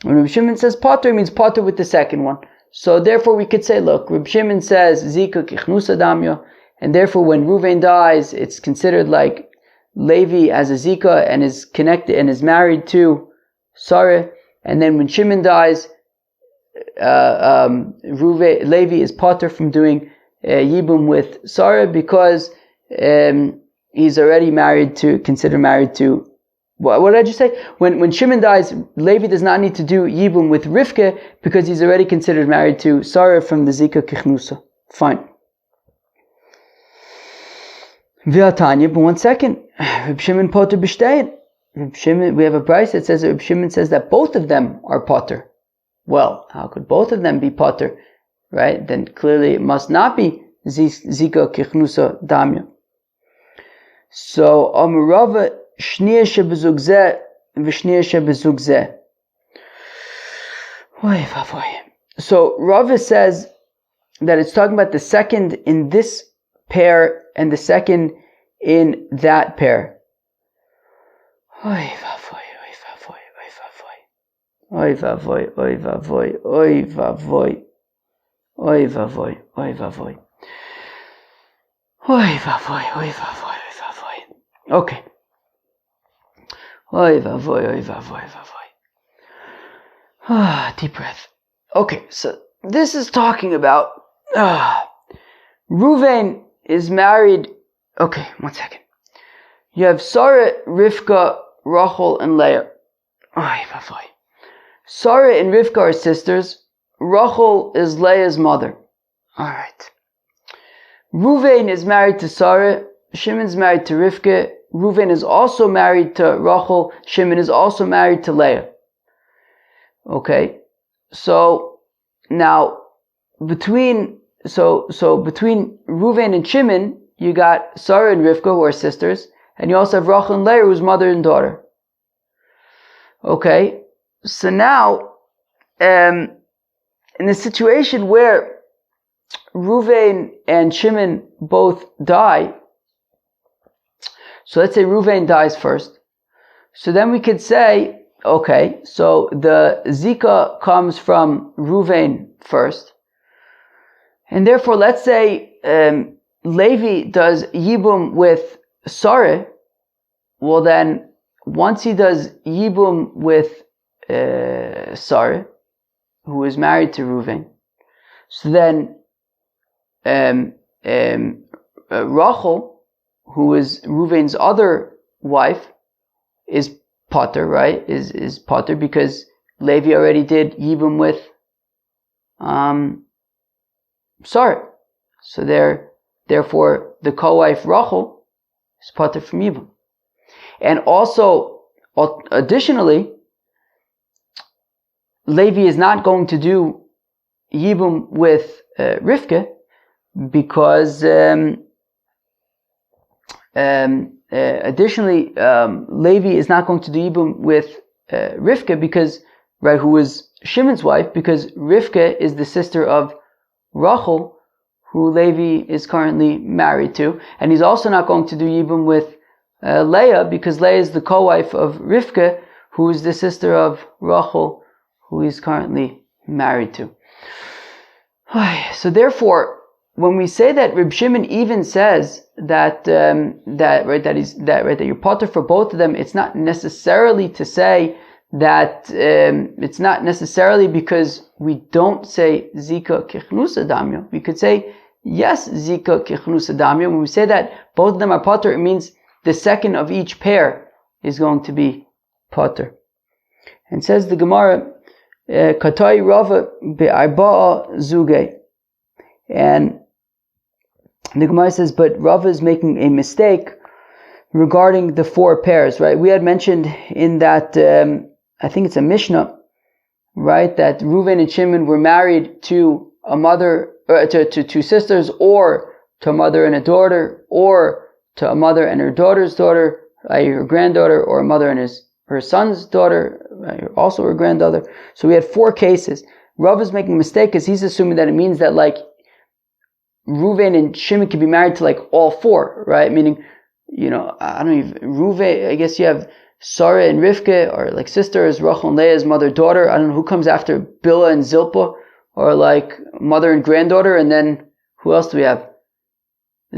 when Reb Shimon says pater, it means pater with the second one. So therefore we could say, look, Reb Shimon says zika kichnusa damya, and therefore when Reuven dies, it's considered like Levi as a zika and is connected and is married to Sarah, and then when Shimon dies, Levi is pater from doing yibum with Sarah because he's already considered married to. What did I just say? When Shimon dies, Levi does not need to do yibum with Rivka because he's already considered married to Sarah from the zika kichnusa. Fine. V'atanya, but one second. Reb Shimon pater b'shtein. Reb Shimon, we have a price that says Reb Shimon says that both of them are pater. Well, how could both of them be pater, right? Then clearly it must not be zika kichnusa damya. So Amrava shnia shebezug zeh v'shnia shebezug zeh. So Rava says that it's talking about the second in this pair and the second in that pair. Oy vavoy, oy vavoy, oy vavoy, oy vavoy, oy vavoy, oy vavoy, oy vavoy, oy vavoy. Okay. Oy vavoy, oy vavoy, vavoy. Deep breath. Okay, so this is talking about Reuven is married. Okay, one second. You have Sarah, Rivka, Rachel, and Leah. Oy vavoy. Sarah and Rivka are sisters. Rachel is Leah's mother. Alright. Reuven is married to Sarah. Shimon is married to Rivka. Reuven is also married to Rachel. Shimon is also married to Leah. Okay. So now between Reuven and Shimon, you got Sarah and Rivka who are sisters, and you also have Rachel and Leah who's mother and daughter. Okay. So now, in a situation where Reuven and Shimon both die, so let's say Reuven dies first. So then we could say, okay, so the zika comes from Reuven first, and therefore let's say Levi does yibum with Sarah. Well then, once he does yibum with Sarah, who is married to Reuven, so then Rachel, who is Reuven's other wife, is pater, right? Is pater because Levi already did yibum with Sarah. So therefore the co-wife Rachel is pater from yibum. And also, additionally, Levi is not going to do yibum with Rivka because additionally Levi is not going to do yibum with Rivka because, who was Shimon's wife, because Rivka is the sister of Rachel, who Levi is currently married to. And he's also not going to do Yibum with Leah, because Leah is the co-wife of Rivka, who is the sister of Rachel, who he's currently married to. So therefore, when we say that Reb Shimon even says that you're potter for both of them, it's not necessarily to say that it's not necessarily because we don't say Zika Kichnusa Damya. We could say yes, Zika Kichnusa Damya. When we say that both of them are potter, it means the second of each pair is going to be potter. And says the Gemara, Katai Rava be'arba'a zuge. And the Gemara says, but Rava is making a mistake regarding the 4 pairs, right? We had mentioned in that, I think it's a Mishnah, right, that Reuven and Shimon were married to a mother, to 2 sisters, or to a mother and a daughter, or to a mother and her daughter's daughter, her granddaughter, or a mother and her son's daughter, also her granddaughter. So we had 4 cases. Rav is making a mistake because he's assuming that it means that like Reuven and Shimon can be married to like all 4, right? Meaning, I don't know, Reuven, I guess you have Sarah and Rivka, or like sisters, Rachel and Leah's mother, daughter. I don't know who comes after Bilhah and Zilpah, or like mother and granddaughter, and then who else do we have?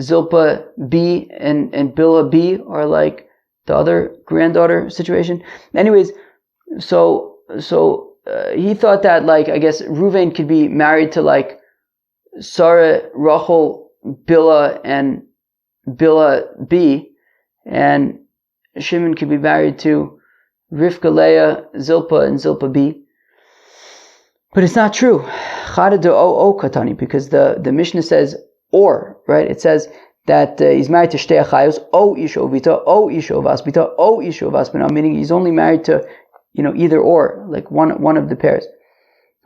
Zilpah B and Bilhah B, or like the other granddaughter situation. Anyways, so he thought that like, I guess Reuven could be married to like Sarah, Rachel, Bilhah, and Bilhah B, and Shimon could be married to Rivka, Leah, Zilpah, and Zilpah B. But it's not true. Chada de o katani, because the Mishnah says or, right? It says that he's married to shtei achayos, o isho vita, o isho vasbita, o isho vasbina, meaning he's only married to, either or, like one of the pairs.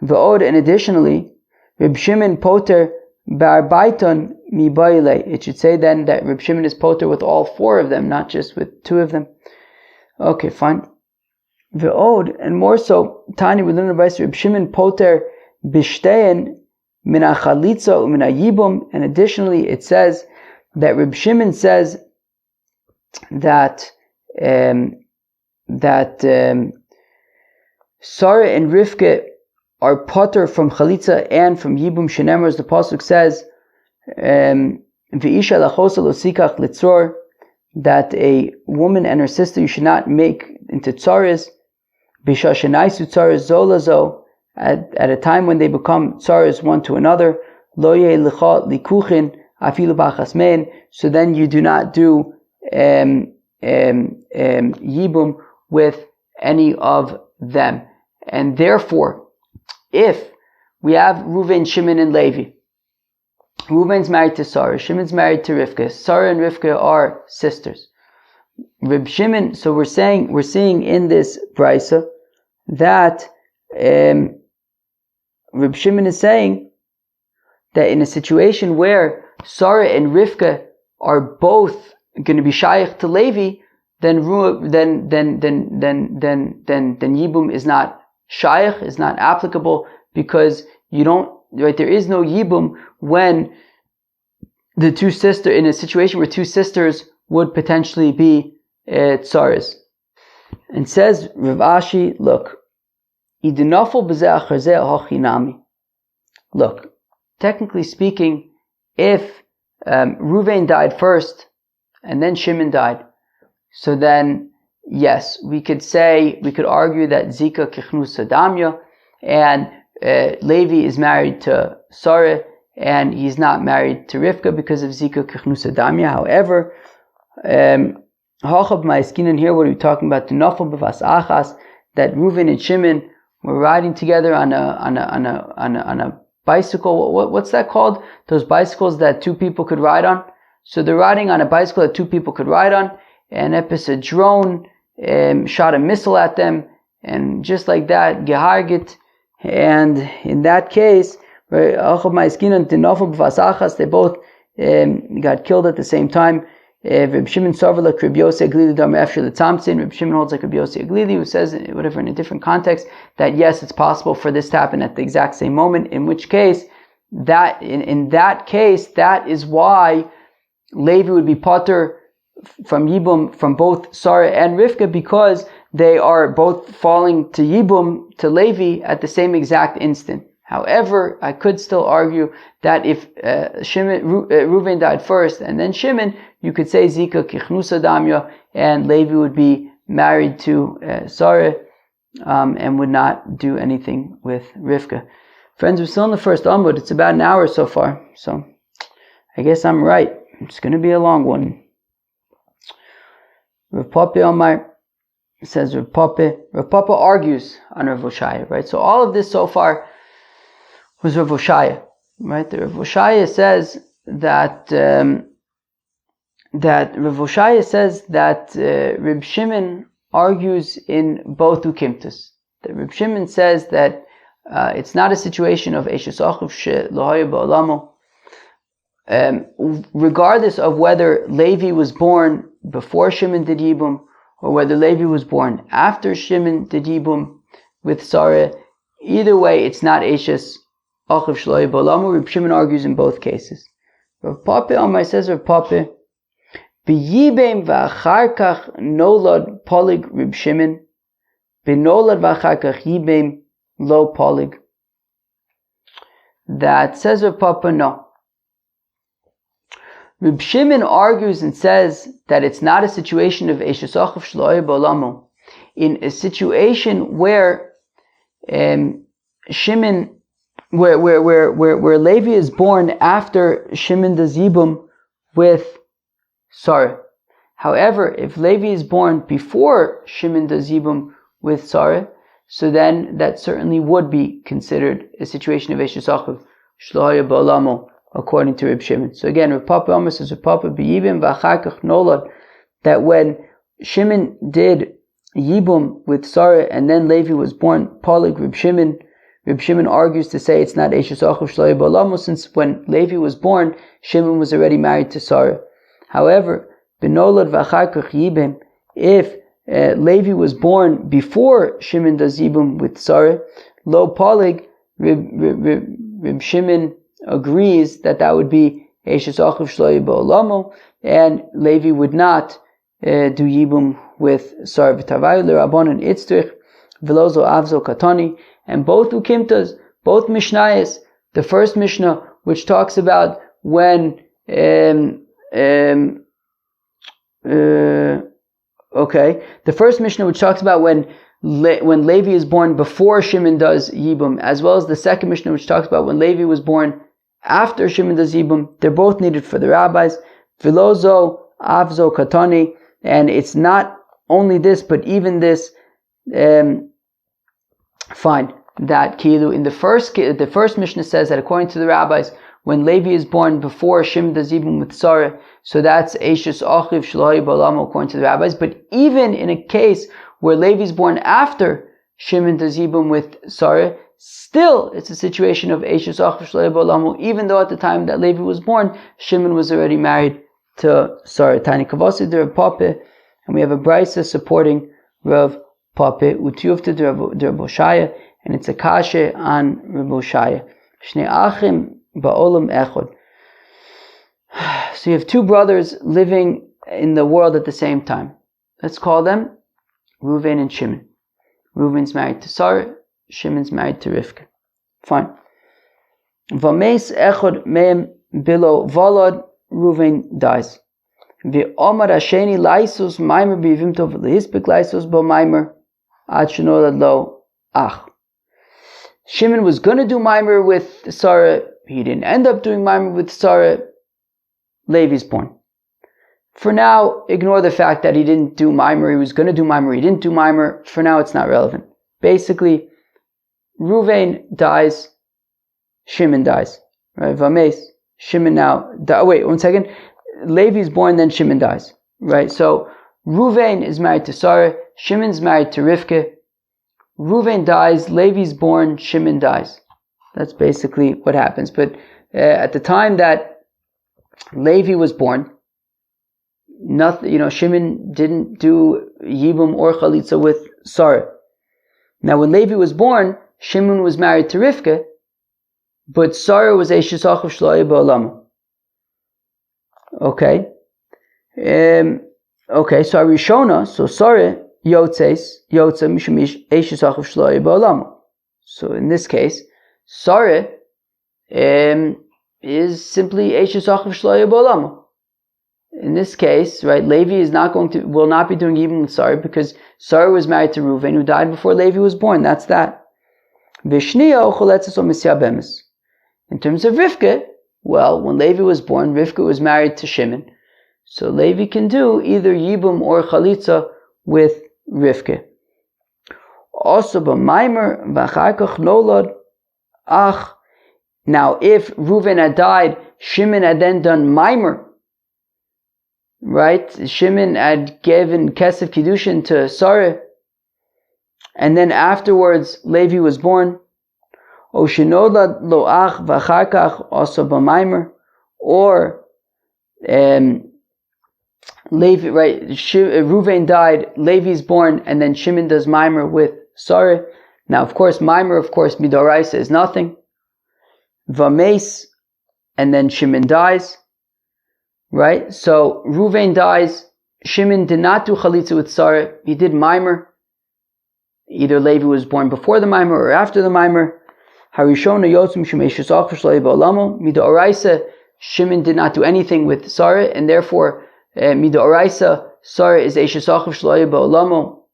V'od, and additionally, Reb Shimon poter ba'arbaiton mi baile. It should say then that Reb Shimon is poter with all 4 of them, not just with 2 of them. Okay, fine. V'od, and more so, Tani, we learn about Reb Shimon poter b'shtein min ha'chalitza u'min ha'yibum. And additionally, it says that Reb Shimon says that Sarah and Rivka are potter from chalitza and from yibum. Shenemar, as the pasuk says, v'isha lachosa lo sikach litzor, that a woman and her sister you should not make into tzaris. Bisha shenaisu tzaris zo lazo, at a time when they become tzaris one to another. Lo yeh licha likuchin afilu b'achasmein. So then you do not do yibum with any of them. And therefore, if we have Reuven, Shimon, and Levi, Reuven's married to Sarah, Shimon's married to Rivka, Sarah and Rivka are sisters. Reb Shimon, so we're seeing in this brisa that Reb Shimon is saying that in a situation where Sarah and Rivka are both going to be shaykh to Levi, then Yibum is not shaykh, is not applicable, because there is no Yibum when the 2 sisters, in a situation where 2 sisters would potentially be tsaris. And says Rav Ashi, look, look, technically speaking, if Reuven died first and then Shimon died, so then yes, we could argue that Zika Kichnusa Damya, and Levi is married to Sarah and he's not married to Rivka because of Zika Kichnusa Damya. However, Hachab Ma'eskinan here, what are we talking about? Nafal b'vas achas, that Reuven and Shimon were riding together on a bicycle. What's that called? Those bicycles that 2 people could ride on. So they're riding on a bicycle that 2 people could ride on, and a drone shot a missile at them, and just like that, gehargit. And in that case, they both got killed at the same time. Reb Shimon Sarva like Reb Yossi Aglili Dam after the Tamsin. Reb Shimon holds like Reb Yossi Aglili, who says, whatever, in a different context, that yes, it's possible for this to happen at the exact same moment, in which case that in that case, that is why Levi would be pater from Yibum from both Sarah and Rivka, because they are both falling to Yibum, to Levi, at the same exact instant. However, I could still argue that if Reuven died first and then Shimon, you could say Zika Kichnusa Damya, and Levi would be married to Sarah and would not do anything with Rivka. Friends, we're still in the first Amud. It's about an hour so far, so I guess I'm right. It's going to be a long one. Rav Papa Omar says Rav Papa argues on Rav Oshaya, right? So all of this so far was Rav Oshaya, right? The Rav Oshaya says that Reb Shimon argues in both ukimtus. That Reb Shimon says that it's not a situation of Ayshes ukhiv shelo huyuh ba'olamo. Regardless of whether Levi was born before Shimon did Yibum, or whether Levi was born after Shimon did Yibum with Sarah, either way, it's not Ayshes ukhiv shelo huyuh ba'olamo. Reb Shimon argues in both cases. Rav Papa Omar says, Rav Papa, b'yibem v'achar kach nolad polig Reb Shimon, b'nolad v'achar kach yibem lo polig. That says Rav Papa, no. Reb Shimon argues and says that it's not a situation of Ayshes ukhiv shelo huyuh ba'olamo. In a situation where Shimon, where Levi is born after Shimon does Yibum with Sarah. However, if Levi is born before Shimon does Yibum with Sarah, so then that certainly would be considered a situation of Ayshes ukhiv shelo huyuh ba'olamo, according to Reb Shimon. So again, Reb Papa Omer says, Reb Papa b'yibim v'achar kach nolad, that when Shimon did Yibum with Sarah and then Levi was born polig Reb Shimon argues to say it's not Ayshes ukhiv shelo huyuh ba'olamo, since when Levi was born, Shimon was already married to Sarah. However, b'nolad v'achar kach yibim, if Levi was born before Shimon does Yibum with Sarah, lo polig, Reb Shimon agrees that would be Ayshes ukhiv shelo huyuh ba'olamo, and Levi would not do Yibum with Sarah. V'tavayu l'Rabbanan itzrich v'lo zo avzo katani. And both ukimtas, both mishnayos, the first mishnah which talks about when the first mishnah which talks about when Levi is born before Shimon does Yibum, as well as the second mishnah which talks about when Levi was born after Shimon does Yibum, they're both needed for the rabbis. Vilozo avzo katani, and it's not only this, but even this. Fine, that kilu in the first mishnah says that according to the rabbis, when Levi is born before Shimon does Yibum with Sarah, so that's Ayshes ukhiv shelo huyuh ba'olamo according to the rabbis. But even in a case where Levi is born after Shimon does Yibum with Sarah, still it's a situation of Ayshes ukhiv shelo huyuh ba'olamo, even though at the time that Levi was born, Shimon was already married to Sarah. Tani kavasi de Rav Papa, and we have a brisa supporting Rav Papa, utiyufta de Rav Oshaya, and it's a kashe on Rav Oshaya. Shnei achim ba'olam echad. So you have two brothers living in the world at the same time. Let's call them Reuven and Shimon. Reuven's married to Sarah, Shimon's married to Rivka. Fine. Vameis echad mehem bilo valad, Reuven dies. V'omar hasheni laisus maimer b'yivim tov lehispik laisus bo maimer ad shenolad lo ach. Shimon was going to do maimer with Sarah. He didn't end up doing maimer with Sarah. Levi's born. For now, ignore the fact that he didn't do maimer. He was going to do maimer. He didn't do maimer. For now, it's not relevant. Basically, Reuven dies. Shimon dies. Right? Vames. Shimon now. Wait, 1 second. Levi's born, then Shimon dies. Right? So, Reuven is married to Sarah. Shimon's married to Rivka. Reuven dies. Levi's born. Shimon dies. That's basically what happens. But at the time that Levi was born, Shimon didn't do Yibum or Chalitza with Sarah. Now when Levi was born, Shimon was married to Rivka. but Sarah was Ayshes ukhiv shelo ba'olamo. Okay. Okay, so Rishona, so Sarah yotze mishum Ayshes ukhiv shelo ba'olamo. So in this case, Sarah is simply Ayshes ukhiv shelo ba'olamo. In this case, right, Levi will not be doing even with Sarah because Sarah was married to Reuven, who died before Levi was born. That's that. Vishniya choletzes o misyabemis. In terms of Rivka, well, when Levi was born, Rivka was married to Shimon. So Levi can do either Yibum or Chalitza with Rivka. Also, b'maimer v'acharkach nolad ach. Now, if Reuven had died, Shimon had then done Maimer. Right? Shimon had given Kesef Kiddushin to Sarah. And then afterwards, Levi was born. O shenolad lo ach v'acharkach also b'maimer. Or Levi, right? Reuven died, Levi's born, and then Shimon does Maimer with Sarah. Now, of course, Maimer, Midoraisa is nothing. Vames, and then Shimon dies. Right? So, Reuven dies. Shimon did not do Chalitza with Sarah. He did Maimer. Either Levi was born before the Maimer or after the Maimer. Harishona yotzum Shemesh Yisach v'Shloi ba'olamo. Midoraisa, Shimon did not do anything with Sarah, and therefore, Midoraisa, Sarah is Ayshes ukhiv shelo ba'olamo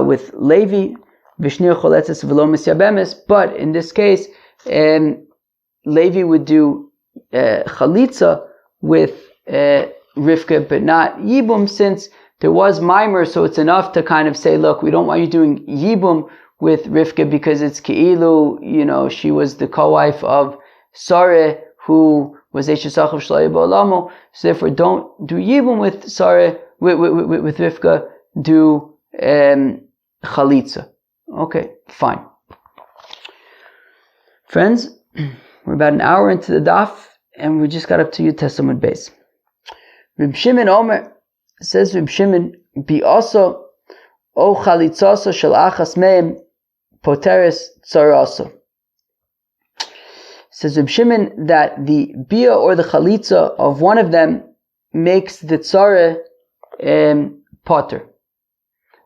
with Levi. V'shnir choletzes v'lo misyabemis. But in this case, Levi would do Chalitza with Rivka, but not Yibum, since there was Maimer, so it's enough to kind of say, look, we don't want you doing Yibum with Rivka because it's Ke'ilu, she was the co-wife of Sarah, who was Ayshes ukhiv shelo ba'olamo, so therefore don't do Yibum with Sarah, with Rivka, do Chalitza. Okay, fine. Friends, we're about an hour into the daf, and we just got up to Yud Testament base. Reb Shimon Omer, says Reb Shimon, be also o chalitzaso shel achas meim poteres tzaraso. Says Reb Shimon that the bia or the chalitza of one of them makes the tzara poter.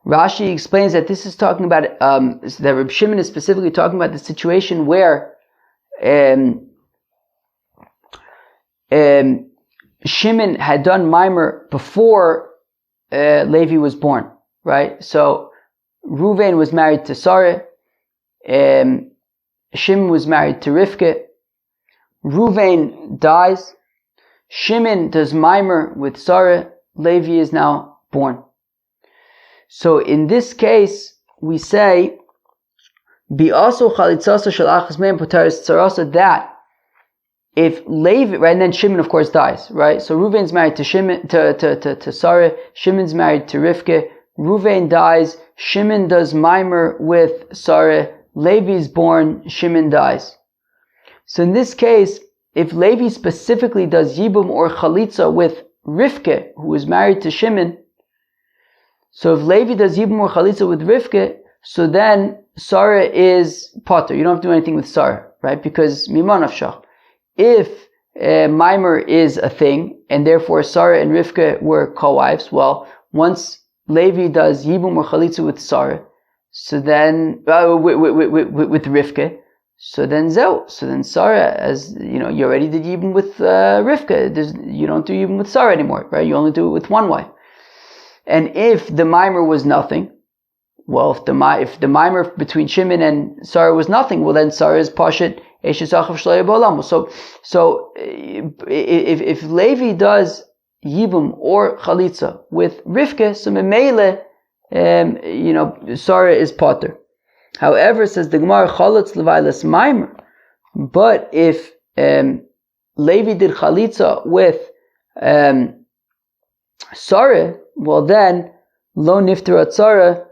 Rashi explains that this is talking about that Reb Shimon is specifically talking about the situation where Shimon had done Maimer before Levi was born, right? So Reuven was married to Sarah, Shimon was married to Rivka. Reuven dies, Shimon does Maimer with Sarah, Levi is now born. So in this case, we say, be also chalitzasa shel achas meim poteres tzarasa, that if Levi, right, and then Shimon of course dies, right? So Reuven's married to Shimon, to Sarah, Shimon's married to Rivka, Reuven dies, Shimon does Maimer with Sarah, Levi's born, Shimon dies. So in this case, if Levi specifically does Yibum or Chalitza with Rivka, who is married to Shimon, so if Levi does Yibum or Chalitza with Rivka, so then Sarah is potter. You don't have to do anything with Sarah, right? Because Mimon Afshach. If Maimer is a thing, and therefore Sarah and Rivka were co-wives, well, once Levi does Yibum or Chalitza with Sarah, so then, with Rivka, so then Sarah, as you know, you already did Yibum with Rivka. You don't do Yibum with Sarah anymore, right? You only do it with one wife. And if the Maimer was nothing, well, if the Maimer between Shimon and Sarah was nothing, well then Sarah is Pashat Ayshes ukhiv shelo ba'olamo. So if Levi does Yibum or Chalitza with Rivka, so Memele, Sarah is potter. However, says the Gemara, Chalitz levailas Maimer. But if Levi did Chalitza with Sarah, well then lo niftarat Sarah.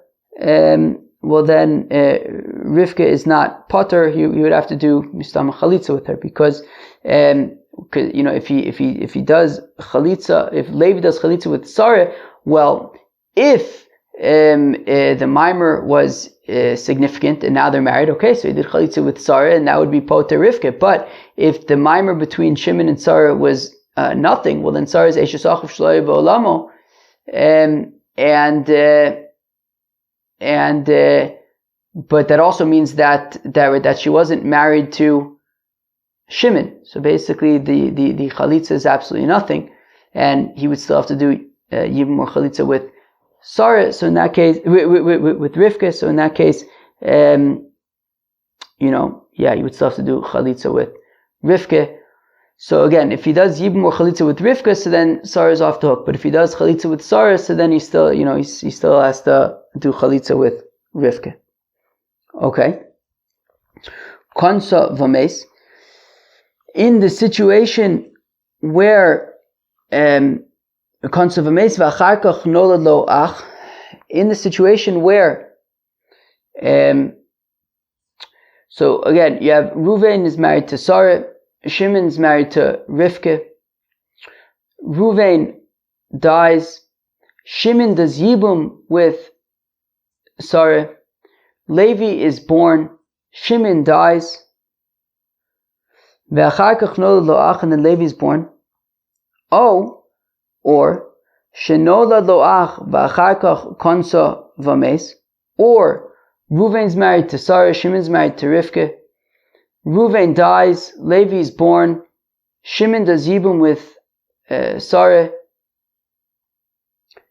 Well then Rivka is not potter. He would have to do Mistama Chalitza with her, because if he does Chalitza, if Levi does Chalitza with Sarah, well, if the Maimer was significant, and now they're married. Okay, so he did chalitza with Sarah, and that would be poter Rivka. But if the mimer between Shimon and Sarah was nothing, well then Sarah is Ayshes ukhiv shelo ba'olamo, but that also means that she wasn't married to Shimon. So basically, the chalitza is absolutely nothing, and he would still have to do even more chalitza with Sarah. So in that case, with Rivka. So in that case, you would still have to do chalitza with Rivka. So again, if he does yibum or chalitza with Rivka, so then Sarah's off the hook. But if he does chalitza with Sarah, so then he still has to do chalitza with Rivka. Okay. Konsa v'mes. In the situation where konsa v'mes v'achar kach nolad lo ach, in the situation where so again, you have Ruvain is married to Sarah, Shimon's married to Rivka. Ruvain dies. Shimon does yibum with Sarah. Levi is born. Shimon dies. Ve'achar kach nolad lo ach, and then Levi is born. Or shenolad lo ach ve'achar kach konsa v'mes. Or Ruvain's married to Sarah, Shimon's married to Rivka. Ruvain dies, Levi is born, Shimon does yibum with Sarah.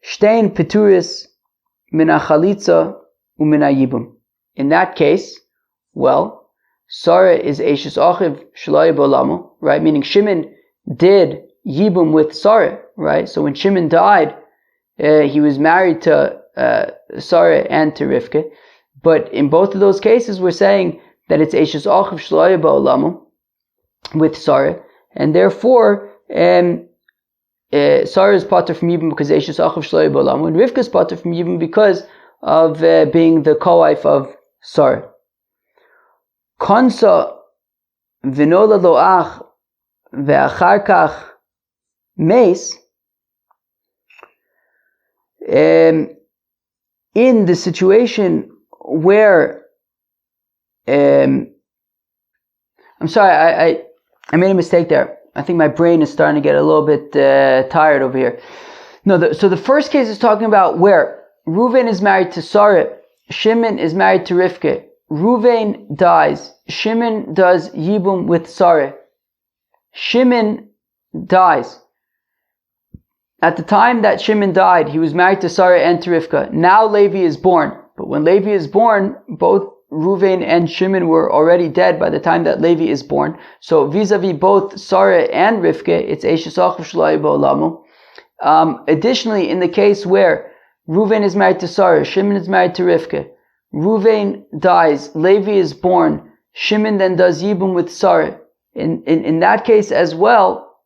Shtein peturis min hachalitza umin hayibum. In that case, well, Sarah is Ayshes ukhiv shelo ba'olamo, right? Meaning Shimon did yibum with Sarah, right? So when Shimon died, he was married to Sarah and to Rivka. But in both of those cases, we're saying that it's Ayshes ukhiv shelo ba'olamo with Sarah, and therefore Sarah is pater from yibum because Ayshes ukhiv shelo ba'olamo, and Rivka is pater from yibum because of being the co-wife of Sarah. Konsa v'nolad lo ach ve'achar kach meis. In the situation where I'm sorry, I made a mistake there. I think my brain is starting to get a little bit tired over here. No, so the first case is talking about where Ruvain is married to Sarah, Shimon is married to Rivka. Ruvain dies, Shimon does yibum with Sarah. Shimon dies. At the time that Shimon died, he was married to Sarah and to Rivka. Now Levi is born. But when Levi is born, both Ruvain and Shimon were already dead by the time that Levi is born. So vis-a-vis both Sarah and Rivka, it's Ayshes ukhiv shelo ba'olamo. Additionally, in the case where Ruvain is married to Sarah, Shimon is married to Rivka, Ruvain dies, Levi is born, Shimon then does yibum with Sarah. In that case as well,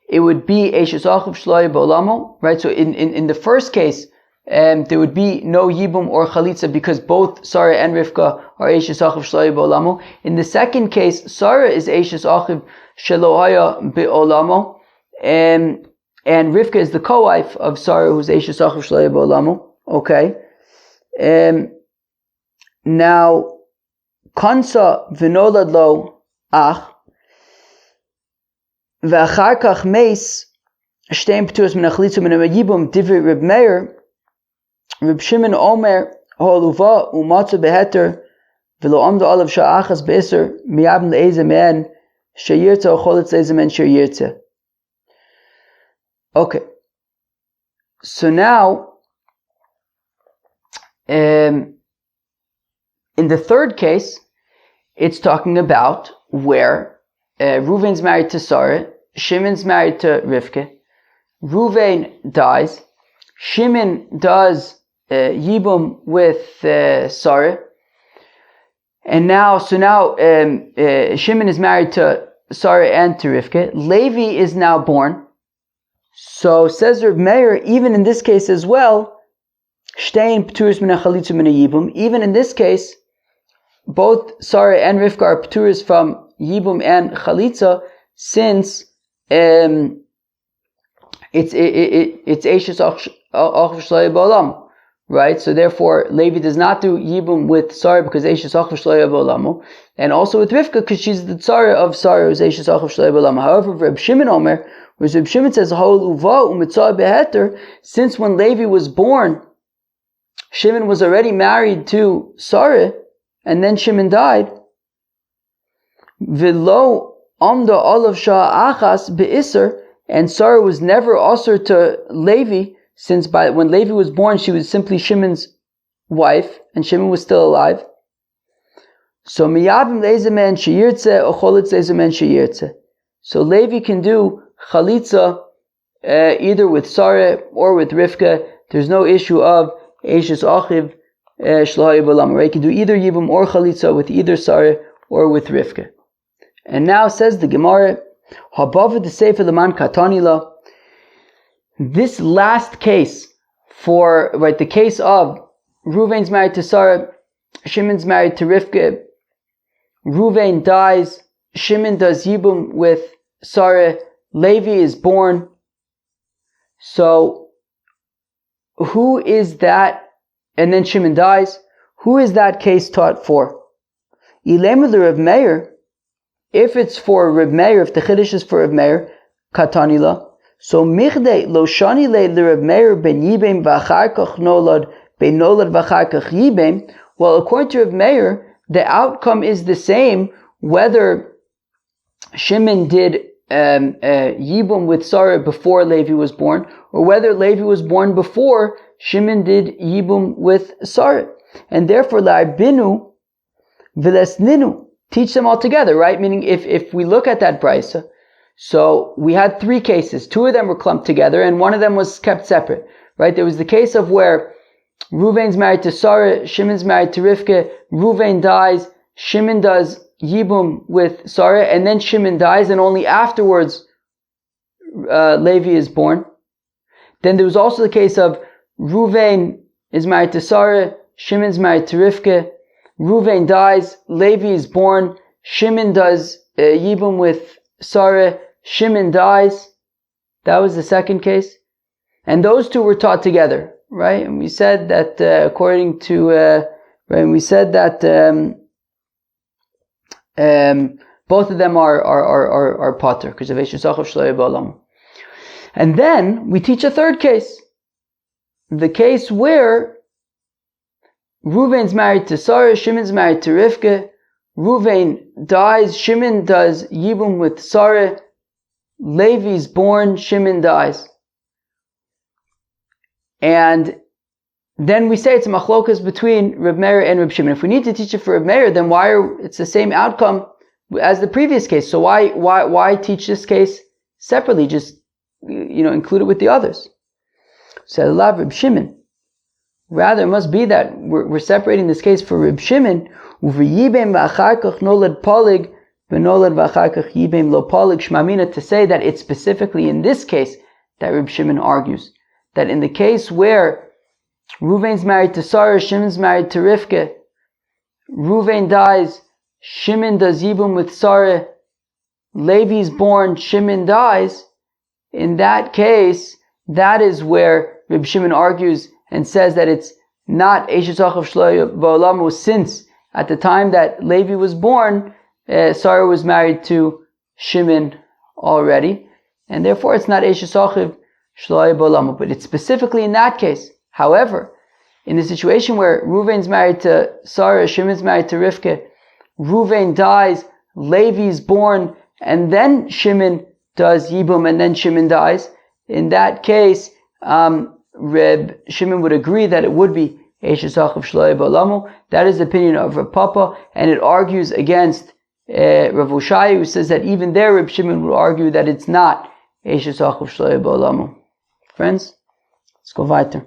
it would be Ayshes ukhiv shelo ba'olamo, right? So in the first case, there would be no yibum or chalitza because both Sarah and Rivka are Ayshes ukhiv shelo ba'olamo. In the second case, Sarah is Ayshes ukhiv shelo ba'olamo, and Rivka is the co-wife of Sarah, who's Ayshes ukhiv shelo ba'olamo. Okay. Now, konsa v'nolad lo ach ve'achar kach meis shtein peturos min hachalitza min hayibum divrei Reb Meir. Reb Shimon Omer ha'oluva u'matza beheter v'lo amda olav sha'achas be'eser miyabim le'eze men sheyirtza o cholitz le'eze men sheyirtza. Okay. So now, in the third case, it's talking about where Ruvain's married to Sarah, Shimon's married to Rivka. Ruvain dies. Shimon does yibum with Sarah, and now Shimon is married to Sarah and to Rivka. Levi is now born. So says Reb Meir, even in this case as well, shtein peturos min hachalitza min hayibum. Even in this case, both Sarah and Rivka are peturos from yibum and chalitza, since it's Ayshes ukhiv shelo ba'olamo, right? So therefore, Levi does not do Yibum with Sarah because Ayshes Achav Shelo Yevamos, and also with Rivka because she's the Tzara of Sarah, who's Ayshes Achav Shelo Yevamos. However, Reb Shimon Omer, whereas Reb Shimon says, since when Levi was born, Shimon was already married to Sarah, and then Shimon died. V'lo amda olav shah achas be'isr, and Sarah was never usher to Levi, since when Levi was born, she was simply Shimon's wife, and Shimon was still alive. So miyabim leizemen sheyirtze ocholitz leizemen sheyirtze. So Levi can do chalitza either with Sarah or with Rivka. There's no issue of Ayshes ukhiv shelo yibam. Right? He can do either Yibam or Chalitza with either Sarah or with Rivka. And now says the Gemara, Habavad the Sefer Leman Katanila. This last case for the case of Ruvain's married to Sarah, Shimon's married to Rivka. Ruvain dies, Shimon does Yibam with Sarah, Levi is born. So who is that? And then Shimon dies. Who is that case taught for? Ilema the Reb Meir. If it's for Reb Meir, if the Chiddush is for Reb Meir, Katanila. So Michdei lo shani le Reb Meir ben Yibem v'achar kach nolad ben nolad v'achar kach Yibem. Well, according to Reb Meir, the outcome is the same whether Shimon did Yibum with Sarah before Levi was born, or whether Levi was born before Shimon did Yibum with Sarah. And therefore, la'arbinu v'lesninu, teach them all together, right? Meaning, if we look at that brisa, so we had three cases. Two of them were clumped together, and one of them was kept separate, right? There was the case of where Ruvain's married to Sarah, Shimon's married to Rivka, Ruvain dies, Shimon does Yibum with Sarah, and then Shimon dies, and only afterwards Levi is born. Then there was also the case of Ruvain is married to Sarah, Shimon's married to Rivka, Ruvain dies, Levi is born, Shimon does Yibum with Sarah, Shimon dies. That was the second case. And those two were taught together, right? And we said that according to, we said that both of them are pater because of Ayshes Achav Shelo Yibam. And then we teach a third case, the case where Ruvain's married to Sarah, Shimon's married to Rivka, Ruvain dies, Shimon does Yibum with Sarah, Levi's born, Shimon dies. And then we say it's a machlokas between Reb Meir and Reb Shimon. If we need to teach it for Reb Meir, then it's the same outcome as the previous case. So why teach this case separately? Just, include it with the others. So love Reb Shimon. Rather, it must be that we're separating this case for Reb Shimon. To say that it's specifically in this case that Reb Shimon argues that in the case where Ruvain's married to Sarah, Shimon's married to Rivka, Ruvain dies, Shimon does Yibum with Sarah, Levi's born, Shimon dies. In that case, that is where Reb Shimon argues and says that it's not Ayshes Achav Shelo Yibam, since at the time that Levi was born, Sarah was married to Shimon already, and therefore it's not Ayshes Achav Shelo Yibam. But it's specifically in that case. However, in the situation where Ruvain's married to Sarah, Shimon's married to Rivka, Ruvain dies, Levi's born, and then Shimon does Yibum, and then Shimon dies. In that case, Reb Shimon would agree that it would be Ayshes Achav Shelo Yibam. That is the opinion of Reb Papa, and it argues against Rav Ushai, who says that even there Reb Shimon would argue that it's not Ayshes Achav Shelo Yibam. Friends, let's go weiter.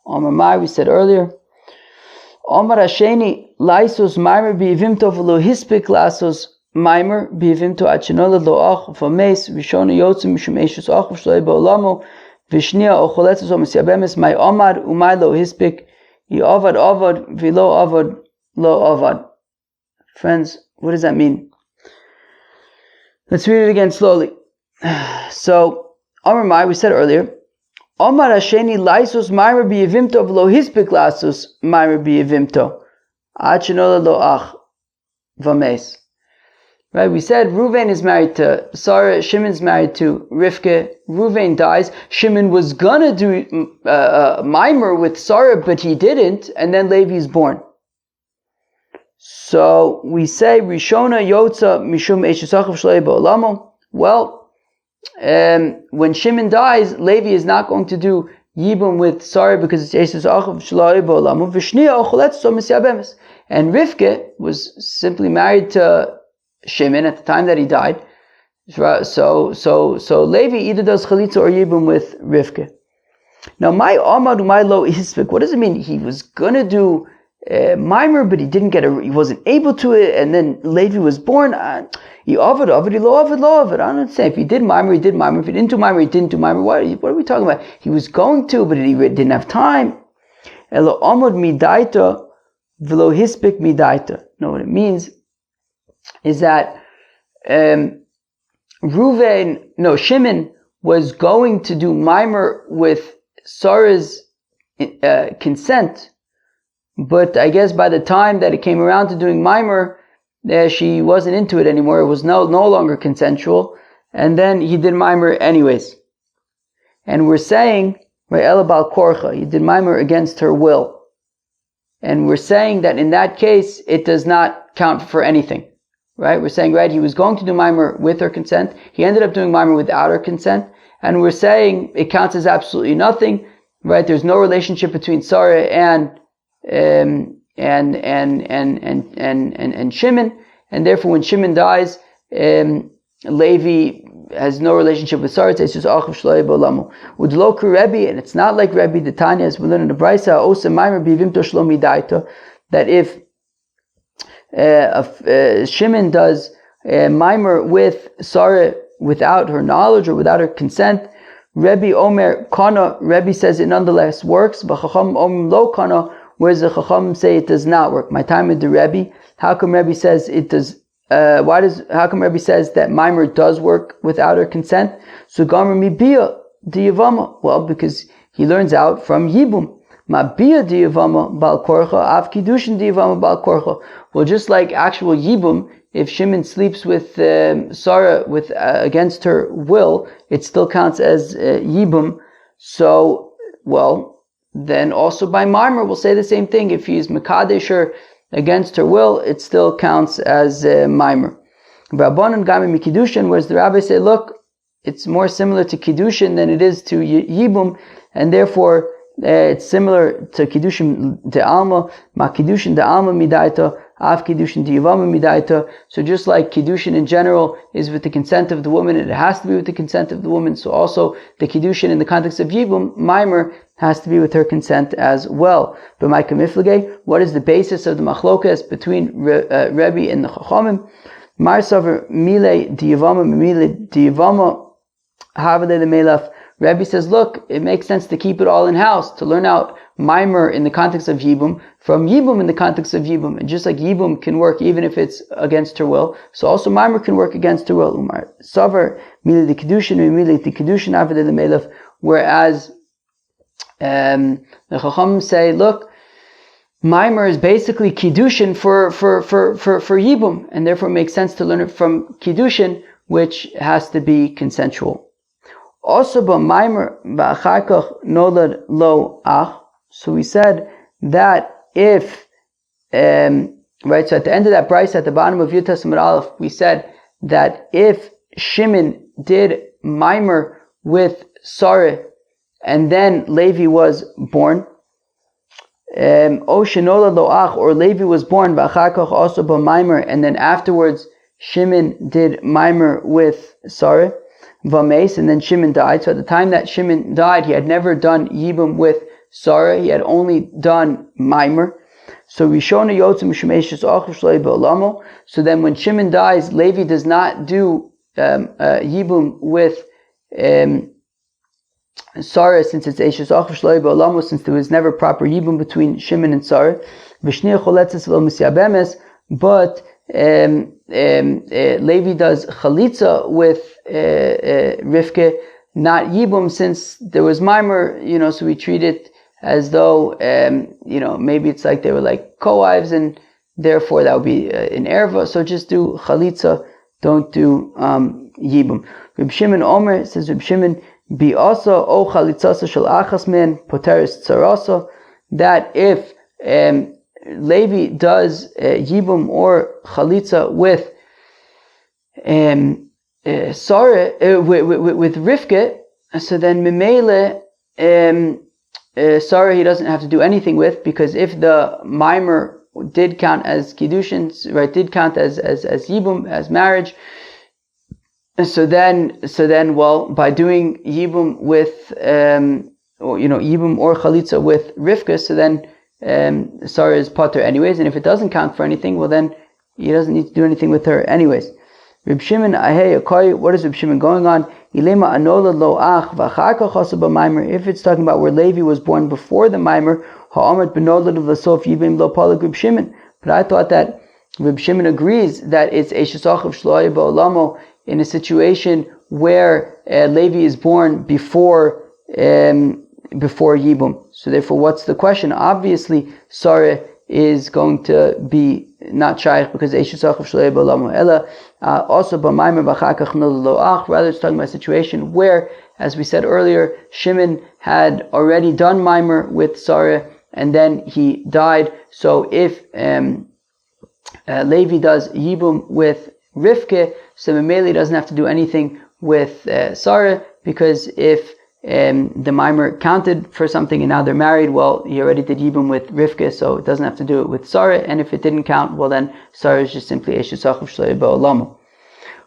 Omar Mai, we said earlier. Omar Hasheni, Laisos Maimer B'Yivimto V'lo Hispik Lasos Maimer B'Yivimto Achinolad Lo Ach V'Meis V'Shona Yotzim Mishum Ayshes Achav Shelo Yibam V'Shnia Ocholetzos Omisyabemes Mai Omar Umay Lo Hispik Yovad Ovad V'Lo Ovad Lo Ovad. Friends, what does that mean? Let's read it again slowly. So, Omar Mai, we said earlier, Omar Hasheni laisos maimer biyevimto v'lo hispik lasos maimer biyevimto. Ad shenola lo ach v'mes. Right, we said Reuven is married to Sarah, Shimon's married to Rivka. Reuven dies. Shimon was gonna do mimer with Sarah, but he didn't, and then Levi is born. So we say Rishona Yotza Mishum Eshesachav Shlei Ba'olamo. Well, when Shimon dies, Levi is not going to do Yibum with Sarah because it's Eshesachav Shlei Ba'olamo. V'shniya Ocholetz So Misyabemes. And Rivka was simply married to Shimon at the time that he died. So Levi either does Chalitza or Yibum with Rivka. Now, my Amad my lo Hispik. What does it mean? He was gonna do mimer, but he wasn't able to it, and then Levi was born. He offered, he lo offered. I don't understand. If he did mimer, he did mimer. If he didn't do mimer, he didn't do mimer. What are we talking about? He was going to, but he didn't have time. Elo amod midaita v'lo hispik midaita. No, what it means is that Shimon was going to do mimer with Sarah's consent, but I guess by the time that it came around to doing mimer, she wasn't into it anymore. It was no longer consensual, and then he did mimer anyways. And we're saying, Ela bal korcha, he did mimer against her will, and we're saying that in that case it does not count for anything. Right? We're saying, he was going to do mimer with her consent. He ended up doing mimer without her consent. And we're saying it counts as absolutely nothing. Right? There's no relationship between Sarah and Shimon. And therefore, when Shimon dies, Levi has no relationship with Sarah. It's just achav shloi ba'olamo. Udloku Rebbe, and it's not like Rebbe the Tanya, as we learn in the Brisa, osa mimer b'yivimto shlo midaito, that if Shimon does mimer with Sarah without her knowledge or without her consent, Rebbe Omer Kana, Rebbe says it nonetheless works, but Chacham Omer Lo Kana, whereas the Chacham say it does not work. My time with the Rebbe, how come Rebbe says it does? How come Rebbe says that mimer does work without her consent? So Gomer Mibia di Yevamos. Well, because he learns out from Yibum. Mabia di Yevamos bal korcha, av kiddushin di Yevamos bal korcha. Well, just like actual Yibum, if Shimon sleeps with Sarah against her will, it still counts as Yibum. So, then also by mimer we'll say the same thing. If he's mekadesh her against her will, it still counts as mimer. Rabbanan gami mikiddushin, whereas the rabbis say, look, it's more similar to kiddushin than it is to Yibum, and therefore it's similar to kiddushin de alma, ma kiddushin de alma midaita, av kiddushin de Yevamos midaita. So just like kiddushin in general is with the consent of the woman, it has to be with the consent of the woman. So also the kiddushin in the context of Yibum, mimer, has to be with her consent as well. But my kamiflage, what is the basis of the machlokas between Rebbe and the Chachamim? Mar saver mile de Yevamos mile de Yevamos havale le melaf. Rebbe says, look, it makes sense to keep it all in-house, to learn out mimer in the context of Yibum, from Yibum in the context of Yibum. And just like Yibum can work even if it's against her will, so also mimer can work against her will. Umar Savar, Mili de Kedushin, Mili de Kedushin, Aved Melef. Whereas the Chacham say, look, mimer is basically Kiddushin for Yibum, and therefore it makes sense to learn it from Kiddushin, which has to be consensual. Also, mimer ba'acharkach nolad lo ach. So we said that if, so at the end of that brisa, at the bottom of Yud Samar Aleph, we said that if Shimon did mimer with Sarah, and then Levi was born, o shenolad lo ach, or Levi was born ba'acharkach also mimer, and then afterwards Shimon did mimer with Sarah, Vames, and then Shimon died. So at the time that Shimon died, he had never done Yibum with Sarah. He had only done mimer. So Rishona Yotzim Shemeshes Achav Shloi Ba'olamo. So then when Shimon dies, Levi does not do Yibum with Sarah, since it's Ayshes Achav Shloi Ba'olamo, since there was never proper Yibum between Shimon and Sarah. V'shniya Choletzes V'lo Misyabemes. But Levi does chalitza with Rivka, not Yibum, since there was Mimer, so we treat it as though, maybe it's like they were like co-wives, and therefore that would be an erva. So just do Chalitza, don't do Yibum. Reb Shimon Omer, says Reb Shimon, Bi also o Chalitzasa shel achas men poteris tzarasa, that if Levi does Yibum or Chalitza with Sarah, with Rivka, so then Memele Sarah he doesn't have to do anything with, because if the mimer did count as Kiddushin, right, did count as Yibum, as marriage, so then, well, by doing Yibum with, Yibum or Chalitza with Rivka, so then Sarah is Potter anyways, and if it doesn't count for anything, well then he doesn't need to do anything with her anyways. Reb Shimon, what is Reb Shimon going on? If it's talking about where Levi was born before the mimer, but I thought that Reb Shimon agrees that it's Ayshes ukhiv shelo ba'olamo in a situation where Levi is born before Yibum. So therefore, what's the question? Obviously, Sarah is going to be not shaykh, because Ayshes ukhiv shelo ba'olamo ella. Also, rather it's talking about a situation where, as we said earlier, Shimon had already done mimer with Sarah, and then he died. So if Levi does Yibum with Rivka, so Memeli doesn't have to do anything with Sarah, because if the mimer counted for something and now they're married, well, he already did Yibum with Rivka, so it doesn't have to do it with Sarah, and if it didn't count, well then Sarah is just simply Ayshes ukhiv shelo ba'olamo.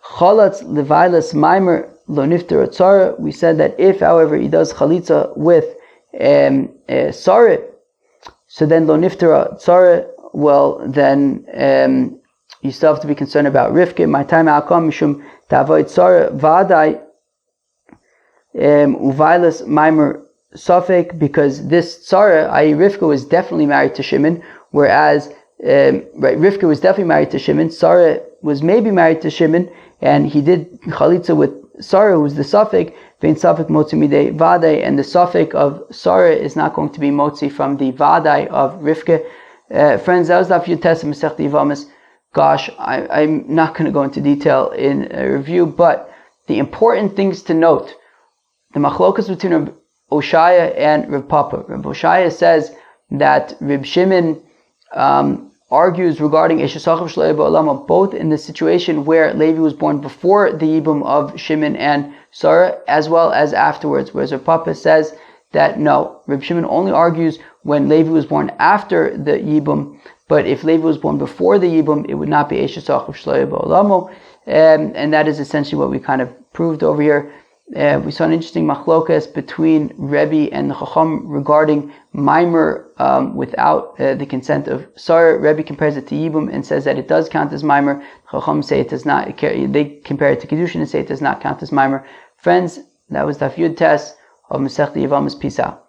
Chalatz levailas mimer lo nifter tzara. We said that if, however, he does Chalitza with Sarah, so then lo nifter tzara, well then you still have to be concerned about Rivka. My time alkom mishum tavoid Sarah vadai uvailas mimer safek, because this Sarah, i.e. Rivka, was definitely married to Shimon, whereas Rivka was definitely married to Shimon. Sarah was maybe married to Shimon, and he did Chalitza with Sarah, who was the safek, vein safek motzi midei vadai, and the safek of Sarah is not going to be motzi from the vadai of Rivka. Friends, that was Daf Yud Tes Masechet Yevamos. Gosh, I'm not going to go into detail in a review, but the important things to note: the machlokas between Reb Oshaya and Reb Papa. Reb Oshaya says that Reb Shimon argues regarding Ayshes ukhiv shelo ba'olamo, both in the situation where Levi was born before the Yibum of Shimon and Sarah, as well as afterwards, whereas Reb Papa says that no, Reb Shimon only argues when Levi was born after the Yibum, but if Levi was born before the Yibum, it would not be Ayshes ukhiv shelo ba'olamo, and that is essentially what we kind of proved over here. We saw an interesting machlokas between Rebbe and the Chacham regarding mimer without the consent of Sarah. Rebbe compares it to Yibum and says that it does count as mimer. Chacham say it does not. They compare it to Kiddushin and say it does not count as mimer. Friends, that was Daf Yud Tes of Masechet Yevamos. Peace out.